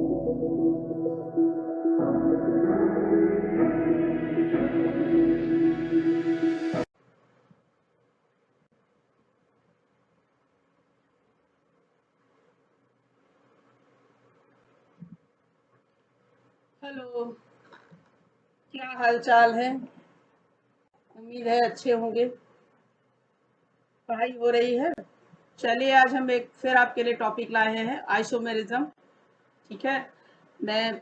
Hello, क्या हाल चाल है? उम्मीद है अच्छे होंगे। पढ़ाई हो रही है। चलिए आज हम एक फिर आपके लिए टॉपिक लाए हैं, आइसोमेरिज्म। ठीक है। मैं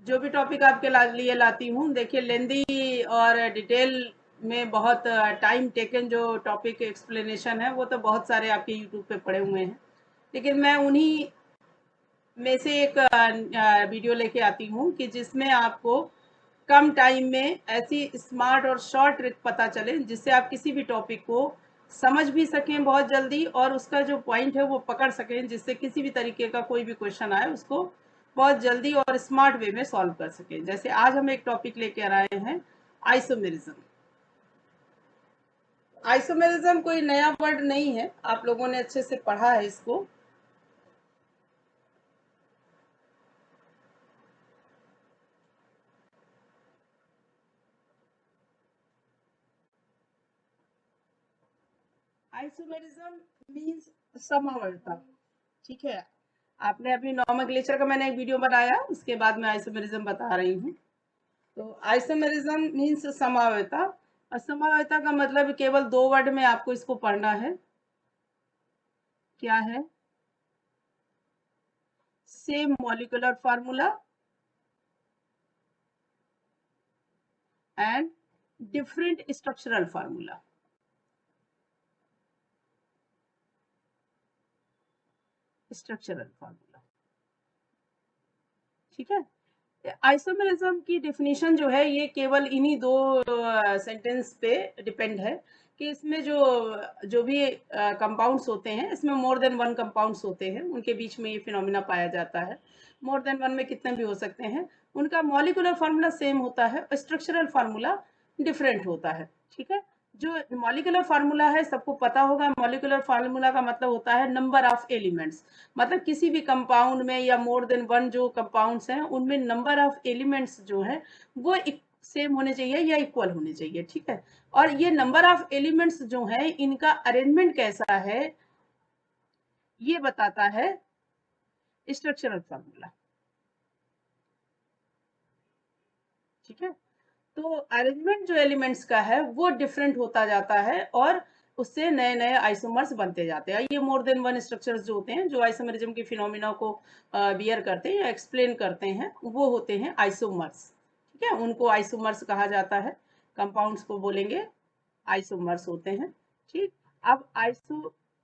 जो भी टॉपिक आपके लिए लाती हूँ, देखिए लेंदी और डिटेल में बहुत टाइम टेकन जो टॉपिक एक्सप्लेनेशन है वो तो बहुत सारे आपके यूट्यूब पे पड़े हुए हैं, लेकिन मैं उन्हीं में से एक वीडियो लेके आती हूँ कि जिसमें आपको कम टाइम में ऐसी स्मार्ट और शॉर्ट ट्रिक पता चले जिससे आप किसी भी टॉपिक को समझ भी सकें बहुत जल्दी और उसका जो पॉइंट है वो पकड़ सकें, जिससे किसी भी तरीके का कोई भी क्वेश्चन आए उसको बहुत जल्दी और स्मार्ट वे में सॉल्व कर सकें। जैसे आज हम एक टॉपिक लेके आ रहे हैं, आइसोमेरिज्म। आइसोमेरिज्म कोई नया वर्ड नहीं है, आप लोगों ने अच्छे से पढ़ा है इसको। आइसोमेरिज्म मीन्स समवर्तता। ठीक है। आपने अभी नोमेनक्लेचर का मैंने एक वीडियो बनाया, उसके बाद मैं आइसोमेरिज्म बता रही हूँ। तो आइसोमेरिज्म मीन्स समवायता। और समवायता का मतलब केवल दो वर्ड में आपको इसको पढ़ना है। क्या है? Same molecular formula and different structural formula. Structural formula. ठीक है। आइसोमेरिज्म की डेफिनेशन जो है ये केवल इन्हीं दो सेंटेंस पे डिपेंड है कि इसमें जो जो भी कंपाउंड्स होते हैं, इसमें मोर देन वन कंपाउंड्स होते हैं, उनके बीच में ये फिनोमिना पाया जाता है। मोर देन वन में कितने भी हो सकते हैं, उनका मॉलिक्यूलर फार्मूला सेम होता है, स्ट्रक्चरल फार्मूला डिफरेंट होता है। ठीक है। जो मॉलिक्यूलर फार्मूला है सबको पता होगा, मॉलिक्यूलर फार्मूला का मतलब होता है नंबर ऑफ एलिमेंट्स। मतलब किसी भी कंपाउंड में या मोर देन वन जो कंपाउंड्स हैं उनमें नंबर ऑफ एलिमेंट्स जो है वो सेम होने चाहिए या इक्वल होने चाहिए। ठीक है। और ये नंबर ऑफ एलिमेंट्स जो है इनका अरेंजमेंट कैसा है ये बताता है स्ट्रक्चरल फार्मूला। ठीक है। तो अरेंजमेंट जो एलिमेंट्स का है वो डिफरेंट होता जाता है और उससे नए नए आइसोमर्स बनते जाते हैं। ये मोर देन वन स्ट्रक्चर्स जो होते हैं जो आइसोमरिज्म के फिनोमिना को बियर करते हैं या एक्सप्लेन करते हैं वो होते हैं आइसोमर्स। ठीक है। उनको आइसोमर्स कहा जाता है। कंपाउंड्स को बोलेंगे आइसोमर्स होते हैं। ठीक। अब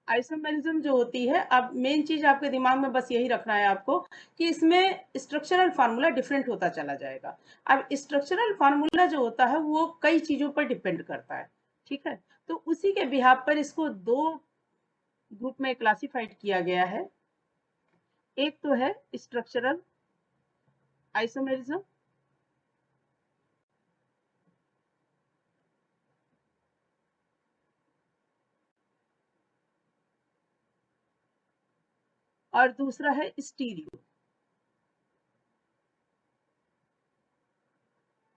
आइसोमेरिज्म जो होती है, अब मेन चीज आपके दिमाग में बस यही रखना है आपको कि इसमें स्ट्रक्चरल फार्मूला डिफरेंट होता चला जाएगा। अब स्ट्रक्चरल फार्मूला जो होता है वो कई चीजों पर डिपेंड करता है। ठीक है। तो उसी के बिहाफ पर इसको दो ग्रुप में क्लासिफाइड किया गया है। एक तो है स्ट्रक्चरल आइसोमेरिज्म और दूसरा है स्टीरियो।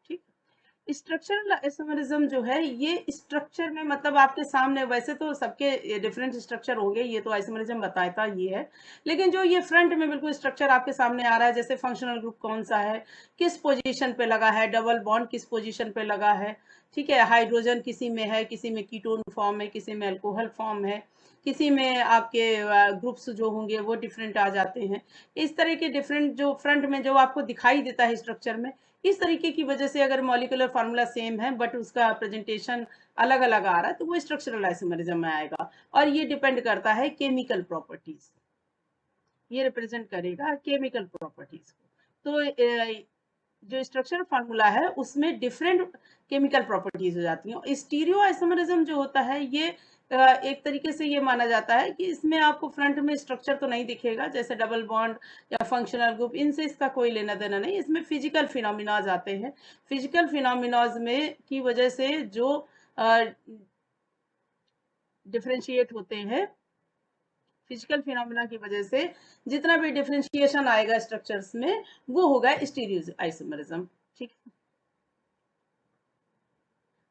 ठीक। स्ट्रक्चरल आइसोमेरिज्म जो है ये स्ट्रक्चर में मतलब आपके सामने, वैसे तो सबके डिफरेंट स्ट्रक्चर होंगे, ये तो आइसोमेरिज्म बताता ये है, लेकिन जो ये फ्रंट में बिल्कुल स्ट्रक्चर आपके सामने आ रहा है, जैसे फंक्शनल ग्रुप कौन सा है, किस पोजीशन पे लगा है, डबल बॉन्ड किस पोजीशन पे लगा है। ठीक है। हाइड्रोजन किसी में है, किसी में कीटोन फॉर्म है, किसी में अल्कोहल फॉर्म है, किसी में आपके ग्रुप्स जो होंगे वो डिफरेंट आ जाते हैं। इस तरह के डिफरेंट जो फ्रंट में जो आपको दिखाई देता है स्ट्रक्चर में, इस तरीके की वजह से अगर मॉलिक्यूलर फार्मूला सेम है बट उसका प्रेजेंटेशन अलग अलग आ रहा है तो वो स्ट्रक्चरल आइसोमेरिज्म में आएगा। और ये डिपेंड करता है केमिकल प्रॉपर्टीज, ये रिप्रेजेंट करेगा केमिकल प्रॉपर्टीज को। तो जो स्ट्रक्चरल फार्मूला है उसमें डिफरेंट केमिकल प्रॉपर्टीज हो जाती हैं। स्टीरियो आइसोमेरिज्म जो होता है ये एक तरीके से ये माना जाता है कि इसमें आपको फ्रंट में स्ट्रक्चर तो नहीं दिखेगा, जैसे डबल बॉन्ड या फंक्शनल ग्रुप, इनसे इसका कोई लेना देना नहीं। इसमें फिजिकल फिनोमिनाज आते हैं। फिजिकल फिनोमिनाज में की वजह से जो डिफरेंशिएट होते हैं फिजिकल फिनोमिना की वजह से जितना भी डिफरेंशिएशन आएगा स्ट्रक्चर्स में वो होगा स्टीरियो आइसोमरिज्म। ठीक है,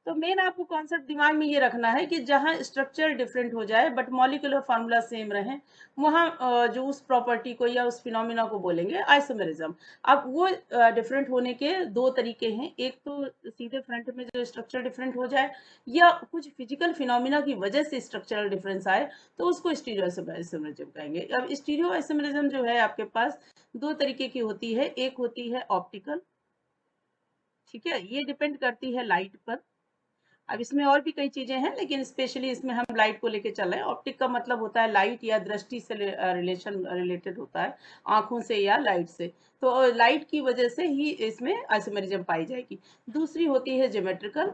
तो मेन आपको कॉन्सेप्ट दिमाग में ये रखना है कि जहां स्ट्रक्चर डिफरेंट हो जाए बट मॉलिक्यूलर फार्मूला सेम रहे, वहां जो उस प्रॉपर्टी को या उस फिनोमिना को बोलेंगे आइसोमेरिज्म। अब वो डिफरेंट होने के दो तरीके हैं, एक तो सीधे फ्रंट में जो स्ट्रक्चर डिफरेंट हो जाए या कुछ फिजिकल फिनोमिना की वजह से स्ट्रक्चरल डिफरेंस आए तो उसको स्टीरियो आइसोमेरिज्म कहेंगे। अब स्टीरियो आइसोमेरिज्म जो है आपके पास दो तरीके की होती है, एक होती है ऑप्टिकल, ठीक है, ये डिपेंड करती है लाइट पर। अब इसमें और भी कई चीजें हैं लेकिन स्पेशली इसमें हम लाइट को लेके चल रहे हैं। ऑप्टिक का मतलब होता है लाइट या दृष्टि से रिलेटेड होता है, आंखों से या लाइट से। तो लाइट की वजह से ही इसमें आइसोमेरिज्म पाई जाएगी। दूसरी होती है ज्योमेट्रिकल।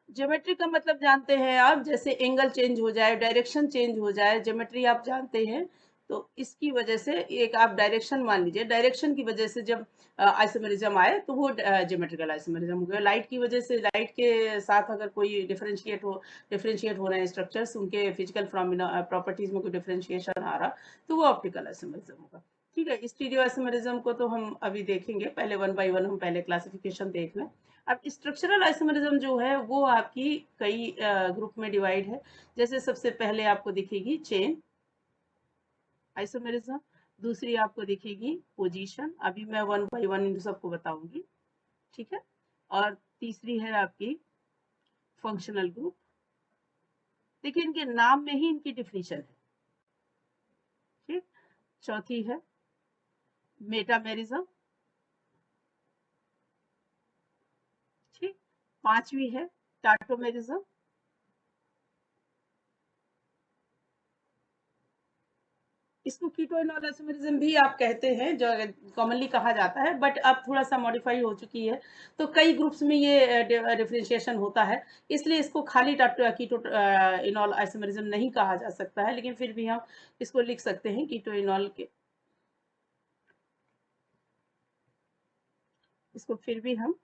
ज्योमेट्री का मतलब जानते हैं आप, जैसे एंगल चेंज हो जाए, डायरेक्शन चेंज हो जाए, ज्योमेट्री आप जानते हैं। तो इसकी वजह से एक आप डायरेक्शन मान लीजिए, डायरेक्शन की वजह से जब आइसोमेरिज्म आए तो वो ज्योमेट्रिकल आइसोमेरिज्म हो गया। लाइट की वजह से, लाइट के साथ अगर कोई डिफरेंशिएट हो रहे हैं स्ट्रक्चर्स, उनके फिजिकल प्रॉपर्टीज में कोई डिफरेंशिएशन आ रहा तो वो ऑप्टिकल आइसोमेरिज्म होगा। ठीक है, स्टीरियो आइसोमेरिज्म को तो हम अभी देखेंगे, पहले वन बाय वन हम पहले क्लासिफिकेशन देख लें। अब स्ट्रक्चरल आइसोमेरिज्म जो है वो आपकी कई ग्रुप में डिवाइड है। जैसे सबसे पहले आपको दिखेगी चेन आइसोमेरिज्म, दूसरी आपको दिखेगी पोजीशन, अभी मैं वन बाय वन इन सबको बताऊंगी। ठीक है, और तीसरी है आपकी फंक्शनल ग्रुप। देखिए इनके नाम में ही इनकी डिफिनीशन है। ठीक, चौथी है मेटामेरिज्म। ठीक, पांचवी है टाटोमेरिज्म। इसको कीटोइनॉल आइसोमेरिज्म भी आप कहते हैं, जो कॉमनली कहा जाता है, बट अब थोड़ा सा मॉडिफाई हो चुकी है। तो कई ग्रुप्स में ये डिफरेंशिएशन होता है, इसलिए इसको खाली कीटोइनॉल आइसोमेरिज्म नहीं कहा जा सकता है, लेकिन फिर भी हम इसको लिख सकते हैं कीटोइनॉल के, इसको फिर भी हम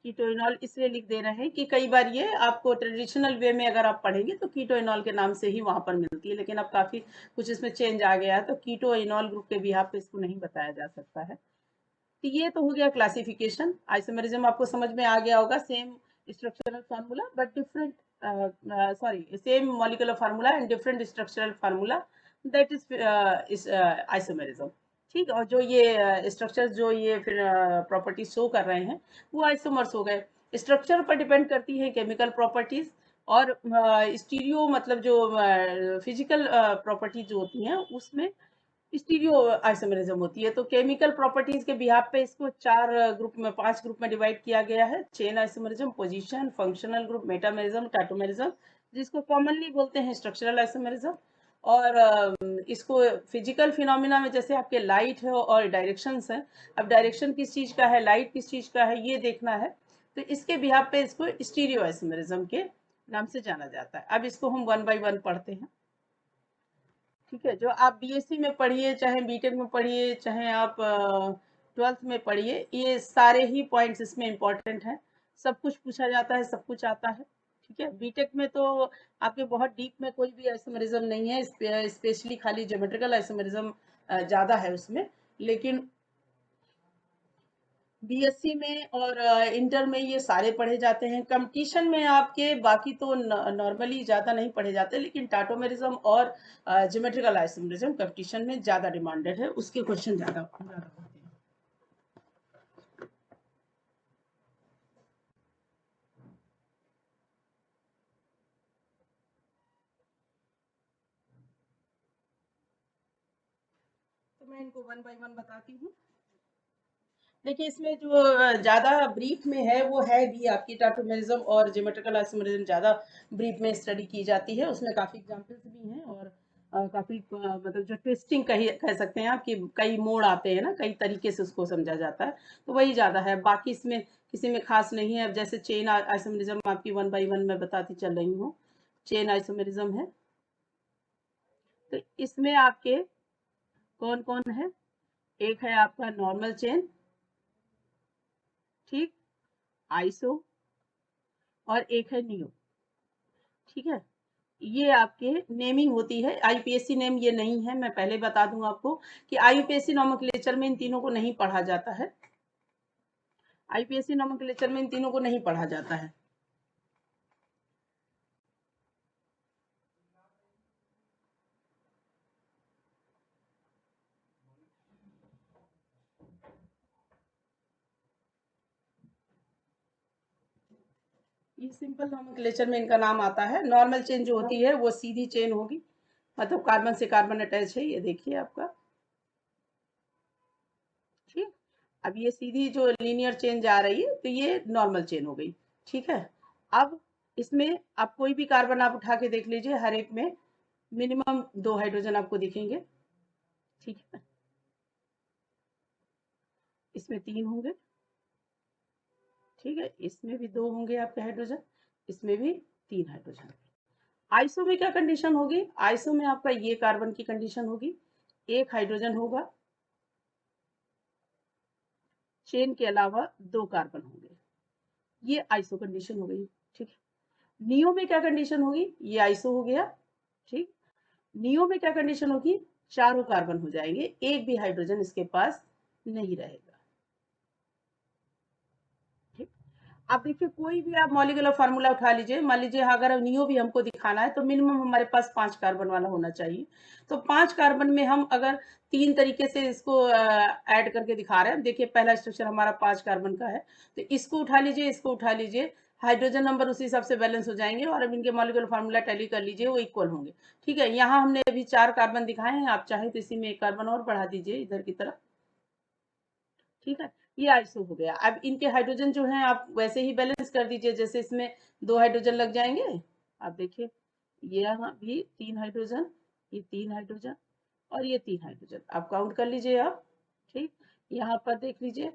कीटोइनॉल इसलिए लिख दे रहे हैं कि कई बार ये आपको ट्रेडिशनल वे में अगर आप पढ़ेंगे तो कीटोइनॉल के नाम से ही वहां पर मिलती है, लेकिन अब काफी कुछ इसमें चेंज आ गया है, तो कीटोइनॉल ग्रुप के बिहाफ पे इसको नहीं बताया जा सकता है। तो ये तो हो गया क्लासिफिकेशन। आइसोमेरिज्म आपको समझ में आ गया होगा, same structural formula but different, sorry, same molecular formula and different structural formula, that is isomerism. ठीक, और जो ये स्ट्रक्चर जो ये फिर प्रॉपर्टीज शो कर रहे हैं वो आइसोमर्स हो गए। स्ट्रक्चर पर डिपेंड करती है केमिकल प्रॉपर्टीज, और स्टीरियो मतलब जो फिजिकल प्रॉपर्टीज जो होती हैं उसमें स्टीरियो आइसोमेरिज्म होती है। तो केमिकल प्रॉपर्टीज के बिहाफ पे इसको चार ग्रुप में, पांच ग्रुप में डिवाइड किया गया है, chain isomerism, position, functional group, metamerism, tautomerism, जिसको कॉमनली बोलते हैं स्ट्रक्चरल आइसोमेरिज्म। और इसको फिजिकल फिनोमिना में जैसे आपके लाइट है और डायरेक्शंस है, अब डायरेक्शन किस चीज का है, लाइट किस चीज का है, ये देखना है। तो इसके बिहाफ पे इसको स्टीरियो आइसोमेरिज्म के नाम से जाना जाता है। अब इसको हम वन बाय वन पढ़ते हैं। ठीक है, जो आप बीएससी में पढ़िए, चाहे बीटेक में पढ़िए, चाहे आप ट्वेल्थ में पढ़िए, ये सारे ही पॉइंट्स इसमें इंपॉर्टेंट हैं। सब कुछ पूछा जाता है, सब कुछ आता है। ठीक है, बीटेक में तो आपके बहुत डीप में कोई भी आइसोमेरिज्म नहीं है, स्पेशली खाली ज्योमेट्रिकल आइसोमेरिज्म ज्यादा है उसमें। लेकिन बीएससी में और इंटर में ये सारे पढ़े जाते हैं। कंपटीशन में आपके बाकी तो नॉर्मली ज्यादा नहीं पढ़े जाते, लेकिन टाटोमेरिज्म और ज्योमेट्रिकल आइसोमेरिज्म कंपटीशन में ज्यादा डिमांडेड है, उसके क्वेश्चन ज्यादा होते हैं। तो मैं इनको वन बाय वन बताती हूँ। देखिए इसमें जो ज्यादा ब्रीफ में है वो है भी आपकी टाटोमेरिज्म और ज्योमेट्रिकल आइसोमेरिज्म ज्यादा ब्रीफ में स्टडी की जाती है। उसमें काफी एग्जांपल्स भी हैं, और काफी मतलब जो ट्विस्टिंग कह सकते हैं आप कि कई मोड़ आते हैं ना, कई तरीके से उसको समझा जाता है, तो वही ज्यादा है। बाकी इसमें किसी में खास नहीं है। अब जैसे चेन आइसोमेरिज्म आपकी वन बाय वन मैं बताती चल रही हूँ। चेन आइसोमेरिज्म है, तो इसमें आपके कौन कौन है, एक है आपका नॉर्मल चेन, ठीक, आइसो, और एक है नियो। ठीक है, ये आपके नेमिंग होती है। आईपीएससी नेम ये नहीं है, मैं पहले बता दूं आपको कि आईपीएससी नोमेनक्लेचर में इन तीनों को नहीं पढ़ा जाता है। आईपीएससी नोमेनक्लेचर में इन तीनों को नहीं पढ़ा जाता है। ये सिंपल नोमेनक्लेचर में इनका नाम आता है। नॉर्मल चेन जो होती है वो सीधी चेन होगी, मतलब कार्बन से कार्बन अटैच है, ये देखिए आपका। ठीक, अब ये सीधी जो लीनियर चेन जा रही है तो ये नॉर्मल चेन हो गई। ठीक है, अब इसमें आप कोई भी कार्बन आप उठा के देख लीजिए, हर एक में मिनिमम 2 हाइड्रोजन आपको दिखेंगे। ठीक है, इसमें 3 होंगे। ठीक है, इसमें भी 2 होंगे आपके हाइड्रोजन, इसमें भी 3 हाइड्रोजन। आइसो में क्या कंडीशन होगी? आइसो में आपका ये कार्बन की कंडीशन होगी, 1 हाइड्रोजन होगा, चेन के अलावा 2 कार्बन होंगे। ये आइसो कंडीशन हो गई। ठीक है, नियो में क्या कंडीशन होगी? ये आइसो हो गया। ठीक, नियो में क्या कंडीशन होगी? चारों कार्बन हो जाएंगे, एक भी हाइड्रोजन इसके पास नहीं रहेगा। ठीक, अब देखिए कोई भी आप मॉलिक्यूलर फार्मूला उठा लीजिए, मान लीजिए अगर नियो भी हमको दिखाना है तो मिनिमम हमारे पास 5 कार्बन वाला होना चाहिए। तो 5 कार्बन में हम अगर 3 तरीके से इसको ऐड करके दिखा रहे हैं, देखिए पहला स्ट्रक्चर हमारा 5 कार्बन का है, तो इसको उठा लीजिए, इसको उठा लीजिए, हाइड्रोजन नंबर उसी हिसाब से बैलेंस हो जाएंगे और अब इनके मॉलिक्यूलर फार्मूला टैली कर लीजिए, वो इक्वल होंगे। ठीक है, यहाँ हमने अभी 4 कार्बन दिखाए हैं, आप चाहें तो इसी में 1 कार्बन और बढ़ा दीजिए इधर की तरफ। ठीक है, ये आइसो हो गया। अब इनके हाइड्रोजन जो हैं आप वैसे ही बैलेंस कर दीजिए, जैसे इसमें 2 हाइड्रोजन लग जाएंगे। आप देखिए, ये यहाँ भी 3 हाइड्रोजन, ये 3 हाइड्रोजन और ये 3 हाइड्रोजन, आप काउंट कर लीजिए आप। ठीक, यहाँ पर देख लीजिए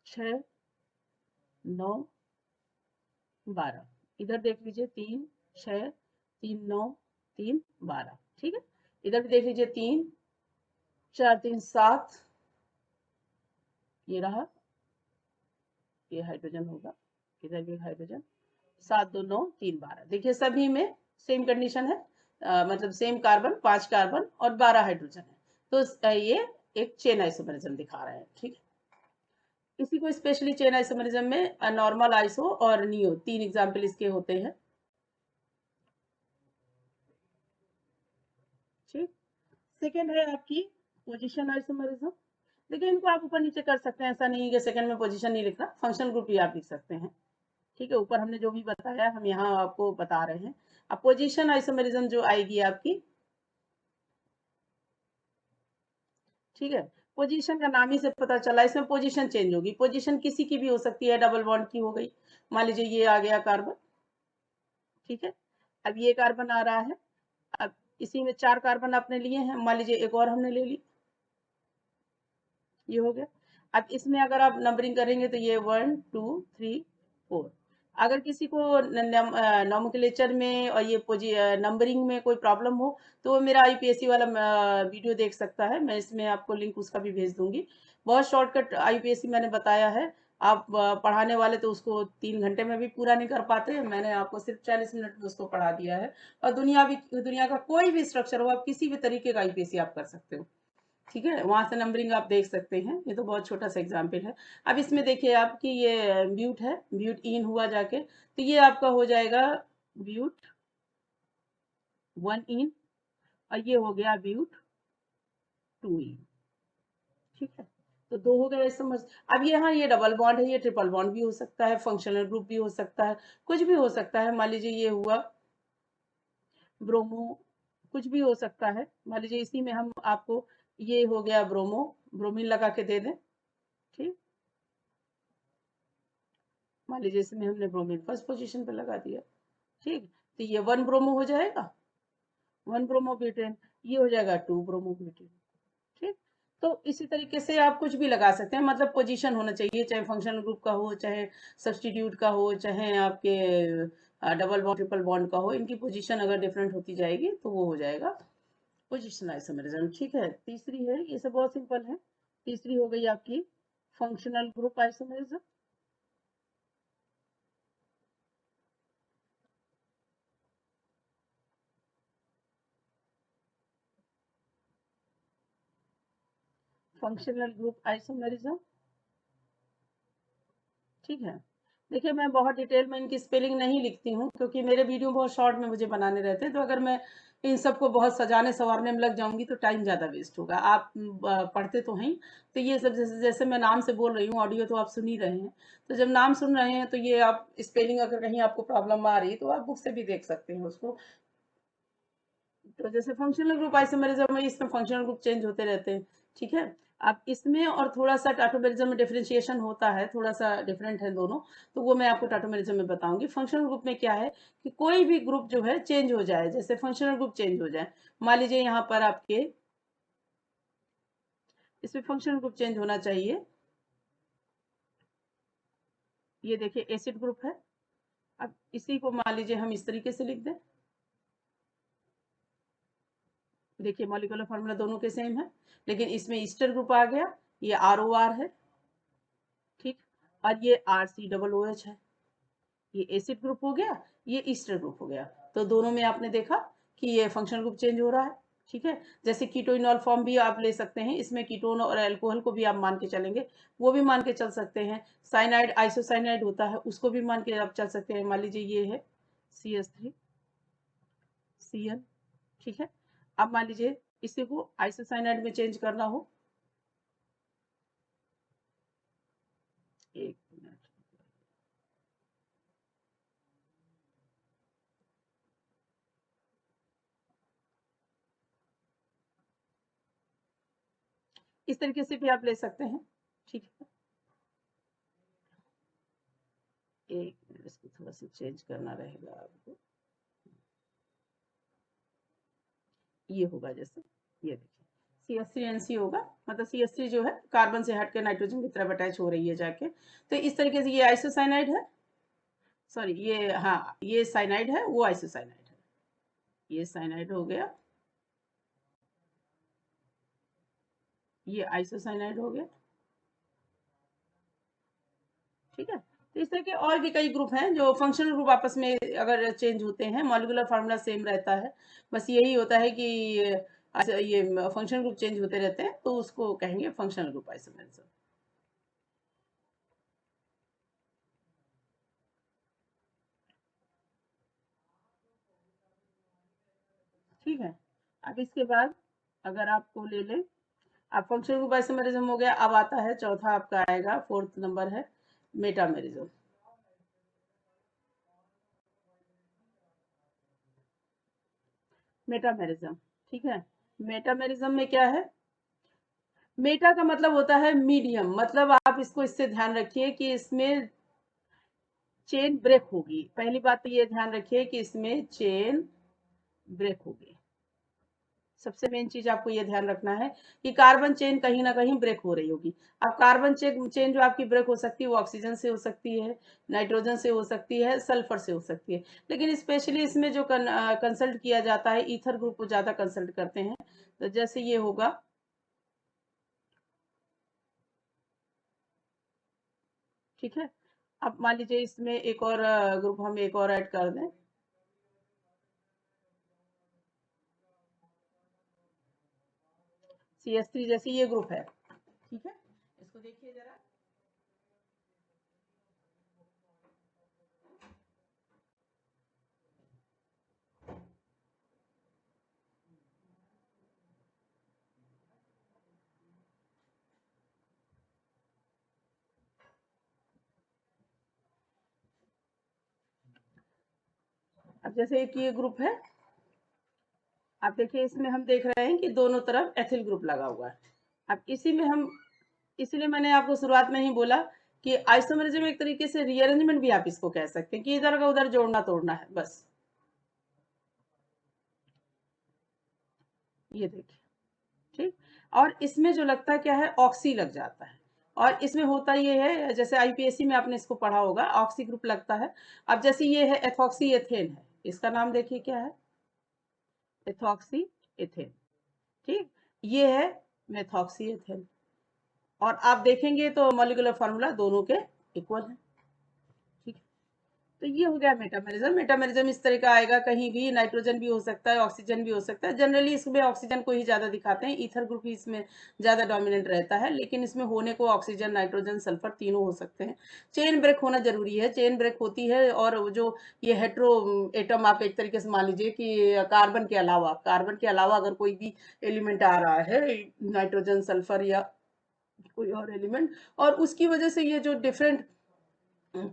6, 9, 12, इधर देख लीजिए 3, 6, 3, 9, 3, 12। ठीक है, इधर भी देख लीजिए 3, 4, 3, 7, ये रहा, ये हाइड्रोजन होगा, इधर भी हाइड्रोजन, 7, 2, 9, 3, 12। देखिए सभी में सेम कंडीशन है, मतलब सेम कार्बन, 5 कार्बन और 12 हाइड्रोजन है। तो ये एक चेन आइसोमरिज्म दिखा रहे हैं। ठीक है, इसी को स्पेशली चेन आइसोमरिज्म में नॉर्मल आइसो और नियो 3 एग्जाम्पल इसके होते हैं। ठीक, सेकेंड है आपकी पोजिशन आइसोमरिज्म। देखिए इनको आप ऊपर नीचे कर सकते हैं, ऐसा नहीं है कि सेकंड में पोजीशन नहीं लिखना, फंक्शनल ग्रुप भी आप लिख सकते हैं। ठीक है, ऊपर हमने जो भी बताया हम यहाँ आपको बता रहे हैं। अब पोजीशन आइसोमेरिज्म जो आएगी आपकी, ठीक है, पोजीशन का नाम ही से पता चला, इसमें पोजीशन चेंज होगी। पोजीशन किसी की भी हो सकती है, डबल बॉन्ड की हो गई, मान लीजिए ये आ गया कार्बन। ठीक है, अब ये कार्बन आ रहा है, अब इसी में 4 कार्बन आपने लिए हैं, मान लीजिए एक और हमने ले ली, ये हो गया। अब इसमें अगर आप नंबरिंग करेंगे तो ये 1, 2, 3, 4। अगर किसी को नोमेनक्लेचर में और ये नंबरिंग में कोई प्रॉब्लम हो तो वो मेरा आईपीएससी वाला वीडियो देख सकता है, मैं इसमें आपको लिंक उसका भी भेज दूंगी। बहुत शॉर्टकट आईपीएससी मैंने बताया है। आप पढ़ाने वाले तो उसको 3 घंटे में भी पूरा नहीं कर पाते, मैंने आपको सिर्फ 40 मिनट में उसको पढ़ा दिया है। और दुनिया का कोई भी स्ट्रक्चर हो, आप किसी भी तरीके का आईपीएससी आप कर सकते हो। ठीक है, वहां से नंबरिंग आप देख सकते हैं, ये तो बहुत छोटा सा एग्जाम्पल है। अब इसमें देखिए आपकी ये ब्यूट है, ब्यूट इन हुआ जाके, तो ये आपका हो जाएगा ब्यूट 1 इन और ये हो गया ब्यूट 2 इन। ठीक है, तो 2 हो गए समझ। अब यहाँ ये डबल बॉन्ड है, ये ट्रिपल बॉन्ड भी हो सकता है, फंक्शनल ग्रुप भी हो सकता है, कुछ भी हो सकता है। मान लीजिए ये हुआ ब्रोमो, कुछ भी हो सकता है। मान लीजिए इसी में हम आपको, ये हो गया ब्रोमो, ब्रोमीन लगा के दे दें। ठीक, मान लीजिए इसमें हमने ब्रोमीन फर्स्ट पोजीशन पे लगा दिया। ठीक, तो ये 1 ब्रोमो हो जाएगा, 1 ब्रोमो ब्यूटेन, ये हो जाएगा 2 ब्रोमो ब्यूटेन। ठीक, तो इसी तरीके से आप कुछ भी लगा सकते हैं, मतलब पोजीशन होना चाहिए, चाहे फंक्शनल ग्रुप का हो, चाहे सब्सटीट्यूट का हो, चाहे आपके डबल बॉन्ड ट्रिपल बॉन्ड का हो, इनकी पोजीशन अगर डिफरेंट होती जाएगी तो वो हो जाएगा पोजिशन आइसोमेरिज्म। ठीक है, तीसरी है, ये सब बहुत सिंपल है। तीसरी हो गई आपकी functional group isomerism. Functional group isomerism. ठीक है, देखिए मैं बहुत डिटेल में इनकी स्पेलिंग नहीं लिखती हूँ क्योंकि मेरे वीडियो बहुत शॉर्ट में मुझे बनाने रहते हैं, तो अगर मैं इन सबको बहुत सजाने संवारने में लग जाऊंगी तो टाइम ज़्यादा वेस्ट होगा। आप पढ़ते तो हैं, तो ये सब जैसे जैसे मैं नाम से बोल रही हूँ, ऑडियो तो आप सुन ही रहे हैं, तो जब नाम सुन रहे हैं तो ये आप स्पेलिंग अगर कहीं आपको प्रॉब्लम आ रही है तो आप बुक से भी देख सकते हैं उसको। तो जैसे फंक्शनल ग्रुप आइसोमेरिज्म में इसमें फंक्शनल ग्रुप चेंज होते रहते हैं। ठीक है, अब इसमें और थोड़ा सा टाटोमेरिज्म में डिफरेंशिएशन होता है, थोड़ा सा डिफरेंट है दोनों, तो वो मैं आपको टाटोमेरिज्म में बताऊंगी। फंक्शनल ग्रुप में क्या है कि कोई भी ग्रुप जो है चेंज हो जाए, जैसे फंक्शनल ग्रुप चेंज हो जाए, मान लीजिए यहाँ पर आपके इसमें फंक्शनल ग्रुप चेंज होना चाहिए। ये देखिए एसिड ग्रुप है, अब इसी को मान लीजिए हम इस तरीके से लिख दें। देखिए मॉलिक्यूलर फार्मूला दोनों के सेम है, लेकिन इसमें ईस्टर ग्रुप आ गया, ये ROR है। ठीक, और ये RCOOH है, ये एसिड ग्रुप हो गया, ये ईस्टर ग्रुप हो गया। तो दोनों में आपने देखा कि ये फंक्शनल ग्रुप चेंज हो रहा है। ठीक है, जैसे कीटोइनॉल फॉर्म भी आप ले सकते हैं, इसमें कीटोन और अल्कोहल को भी आप मान के चलेंगे, वो भी मान के चल सकते हैं। साइनाइड आइसोसाइनाइड होता है, उसको भी मान के आप चल सकते हैं। मान लीजिए ये है CH3Cl। ठीक है, अब मान लीजिए इसी को आइसोसाइनाइड में चेंज करना हो, एक मिनट, इस तरीके से भी आप ले सकते हैं। ठीक है, एक मिनट, इसको थोड़ा सा चेंज करना रहेगा आपको। ये होगा जैसे, ये देखिए CH3NC होगा, मतलब CH3 जो है कार्बन से हट के नाइट्रोजन की तरफ अटैच हो रही है जाके, तो इस तरीके से ये आइसोसाइनाइड है। सॉरी, ये हाँ, ये साइनाइड है, वो आइसोसाइनाइड है, ये साइनाइड हो गया, ये आइसोसाइनाइड हो गया। ठीक है, तो इस तरह के और भी कई ग्रुप हैं जो फंक्शनल ग्रुप आपस में अगर चेंज होते हैं, मॉलिक्यूलर फार्मूला सेम रहता है, बस यही होता है कि अच्छा ये फंक्शनल ग्रुप चेंज होते रहते हैं, तो उसको कहेंगे फंक्शनल ग्रुप आइसोमेरिज्म। ठीक है, अब इसके बाद अगर आपको ले लें, अब फंक्शनल ग्रुप आइसोमेरिज्म हो गया, अब आता है चौथा, आपका आएगा फोर्थ नंबर है मेटामेरिज्म। मेटामेरिज्म, ठीक है, मेटामेरिज्म में क्या है, मेटा का मतलब होता है मीडियम, मतलब आप इसको इससे ध्यान रखिए कि इसमें चेन ब्रेक होगी। पहली बात तो ये ध्यान रखिए कि इसमें चेन ब्रेक होगी, सबसे मेन चीज आपको ये ध्यान रखना है कि कार्बन चेन कहीं ना कहीं ब्रेक हो रही होगी। अब कार्बन चेन जो आपकी ब्रेक हो सकती है वो ऑक्सीजन से हो सकती है, नाइट्रोजन से हो सकती है, सल्फर से हो सकती है, लेकिन स्पेशली इसमें जो कंसल्ट किया जाता है, ईथर ग्रुप को ज्यादा कंसल्ट करते हैं। तो जैसे ये होगा, ठीक है, अब मान लीजिए इसमें एक और ग्रुप हम एक और ऐड कर दें, CH3 जैसे ये ग्रुप है। ठीक है, इसको देखिए जरा, अब जैसे एक ये ग्रुप है, आप देखिए इसमें हम देख रहे हैं कि दोनों तरफ एथिल ग्रुप लगा हुआ है। अब इसी में हम, इसलिए मैंने आपको शुरुआत में ही बोला कि आइसोमेरिज्म एक तरीके से रीअरेंजमेंट भी आप इसको कह सकते हैं कि इधर का उधर जोड़ना तोड़ना है बस। ये देखिए, ठीक, और इसमें जो लगता क्या है, ऑक्सी लग जाता है, और इसमें होता ये है, जैसे IPSC में आपने इसको पढ़ा होगा, ऑक्सी ग्रुप लगता है। अब जैसे ये है एथॉक्सी एथेन है, इसका नाम देखिए क्या है, एथॉक्सी एथेन। ठीक, ये है मेथॉक्सी एथेन, और आप देखेंगे तो मॉलिक्यूलर फार्मूला दोनों के इक्वल है। ठीक, तो ये हो गया मेटामेरिज्म। मेटामेरिज्म इस तरह का आएगा, कहीं भी नाइट्रोजन भी हो सकता है, ऑक्सीजन भी हो सकता है। जनरली इसमें ऑक्सीजन को ही ज़्यादा दिखाते हैं, ईथर ग्रुप ही इसमें ज़्यादा डोमिनेंट रहता है, लेकिन इसमें होने को ऑक्सीजन, नाइट्रोजन, सल्फर तीनों हो सकते हैं। चेन ब्रेक होना जरूरी है, चेन ब्रेक होती है, और जो ये हेट्रो एटम आप एक तरीके से मान लीजिए कि कार्बन के अलावा अगर कोई भी एलिमेंट आ रहा है, नाइट्रोजन, सल्फर या कोई और एलिमेंट, और उसकी वजह से ये जो डिफरेंट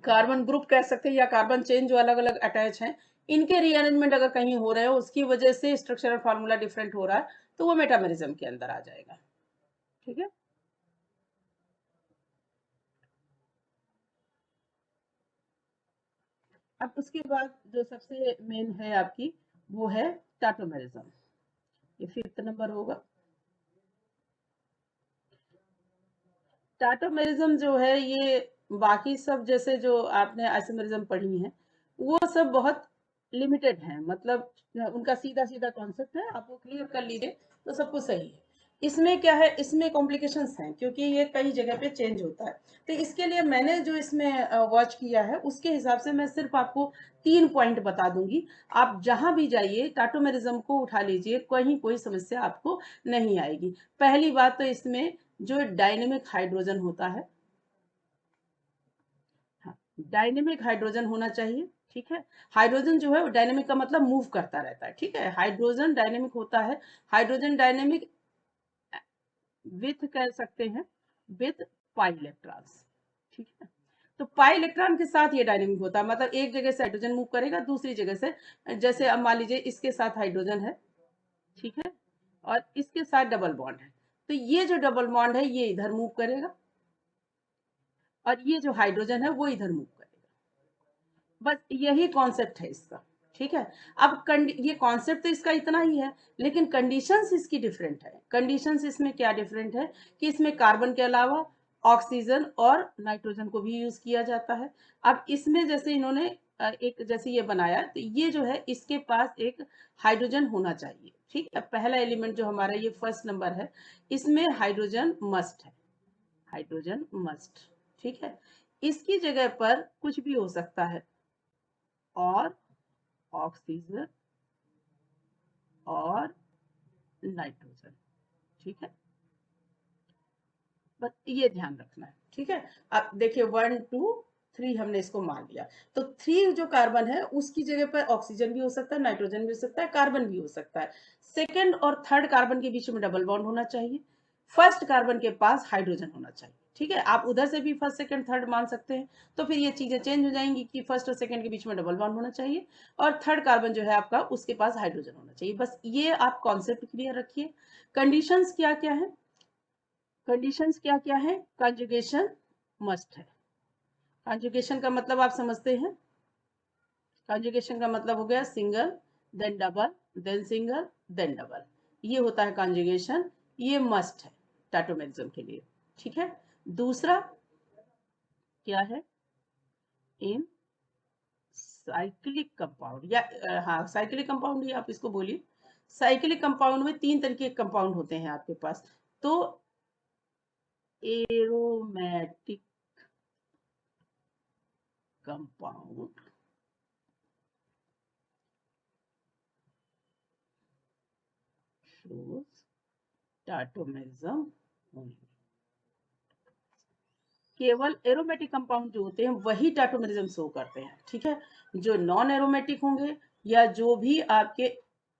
कार्बन ग्रुप कह सकते हैं या कार्बन चेन जो अलग अलग अटैच हैं, इनके रीअरेंजमेंट अगर कहीं हो रहे हो, उसकी वजह से स्ट्रक्चरल फार्मूला डिफरेंट हो रहा है, तो वो मेटामेरिज्म के अंदर आ जाएगा। ठीक है। अब उसके बाद जो सबसे मेन है आपकी, वो है टाटोमेरिज्म। ये 5th नंबर होगा। टाटोमेरिज्म जो है, ये बाकी सब जैसे जो आपने आइसोमेरिज्म पढ़ी है, वो सब बहुत लिमिटेड है, मतलब उनका सीधा सीधा कॉन्सेप्ट है, आप वो क्लियर कर लीजिए तो सब कुछ सही है। इसमें क्या है, इसमें कॉम्प्लिकेशंस हैं, क्योंकि ये कई जगह पे चेंज होता है। तो इसके लिए मैंने जो इसमें वॉच किया है, उसके हिसाब से मैं सिर्फ आपको 3 पॉइंट बता दूंगी। आप जहां भी जाइए टाटोमेरिज्म को उठा लीजिए, कहीं कोई समस्या आपको नहीं आएगी। पहली बात तो इसमें जो डायनेमिक हाइड्रोजन होता है, हाँ, डायनेमिक हाइड्रोजन होना चाहिए। ठीक है। हाइड्रोजन जो है, डायनेमिक का मतलब मूव करता रहता है। ठीक है, हाइड्रोजन डायनेमिक होता है। हाइड्रोजन डायनेमिक विथ कह सकते हैं, विथ पाई इलेक्ट्रॉन्स। ठीक है। तो पाई इलेक्ट्रॉन के साथ ये डायनेमिक होता है, मतलब एक जगह से हाइड्रोजन मूव करेगा दूसरी जगह से। जैसे अब मान लीजिए इसके साथ हाइड्रोजन है, ठीक है, और इसके साथ डबल बॉन्ड है, तो ये जो डबल बॉन्ड है ये इधर मूव करेगा, और ये जो हाइड्रोजन है वो इधर मूव करेगा। बस यही कॉन्सेप्ट है इसका। ठीक है। अब ये कॉन्सेप्ट तो इसका इतना ही है, लेकिन कंडीशंस इसकी डिफरेंट है। कंडीशंस इसमें क्या डिफरेंट है कि इसमें कार्बन के अलावा ऑक्सीजन और नाइट्रोजन को भी यूज किया जाता है। अब इसमें जैसे इन्होंने एक जैसे ये बनाया, तो ये जो है इसके पास एक हाइड्रोजन होना चाहिए। ठीक है, पहला एलिमेंट जो हमारा ये 1st नंबर है, इसमें हाइड्रोजन मस्ट है, हाइड्रोजन मस्ट। ठीक है। इसकी जगह पर कुछ भी हो सकता है, और ऑक्सीजन और नाइट्रोजन। ठीक है, बस ये ध्यान रखना है। ठीक है। अब देखिए 1 2 3 हमने इसको मान लिया, तो 3 जो कार्बन है उसकी जगह पर ऑक्सीजन भी हो सकता है, नाइट्रोजन भी हो सकता है, कार्बन भी हो सकता है। 2nd और 3rd कार्बन के बीच में डबल बॉन्ड होना चाहिए। 1st कार्बन के पास हाइड्रोजन होना चाहिए। ठीक है, आप उधर से भी 1st 2nd 3rd मान सकते हैं, तो फिर ये चीजें चेंज हो जाएंगी कि 1st और 2nd के बीच में डबल बॉन्ड होना चाहिए, और 3rd कार्बन जो है आपका उसके पास हाइड्रोजन होना चाहिए। बस ये आप कॉन्सेप्ट क्लियर रखिए। कंडीशंस क्या क्या है, कंडीशंस क्या क्या है, कंजुगेशन मस्ट है। कंजुगेशन का मतलब आप समझते हैं, कंजुगेशन का मतलब हो गया single, then double, then single, then double, ये होता है कंजुगेशन। ये मस्ट है टाटोमेरिज्म के लिए। ठीक है। दूसरा क्या है, इन साइक्लिक कंपाउंड, या हाँ साइक्लिक कंपाउंड ही आप इसको बोलिए। साइक्लिक कंपाउंड में 3 तरीके के कंपाउंड होते हैं आपके पास। तो aromatic compound, shows tautomerism only। केवल एरोमेटिक कंपाउंड जो होते हैं वही टाटोमेरिज्म शो करते हैं। ठीक है। जो नॉन एरोमेटिक होंगे या जो भी आपके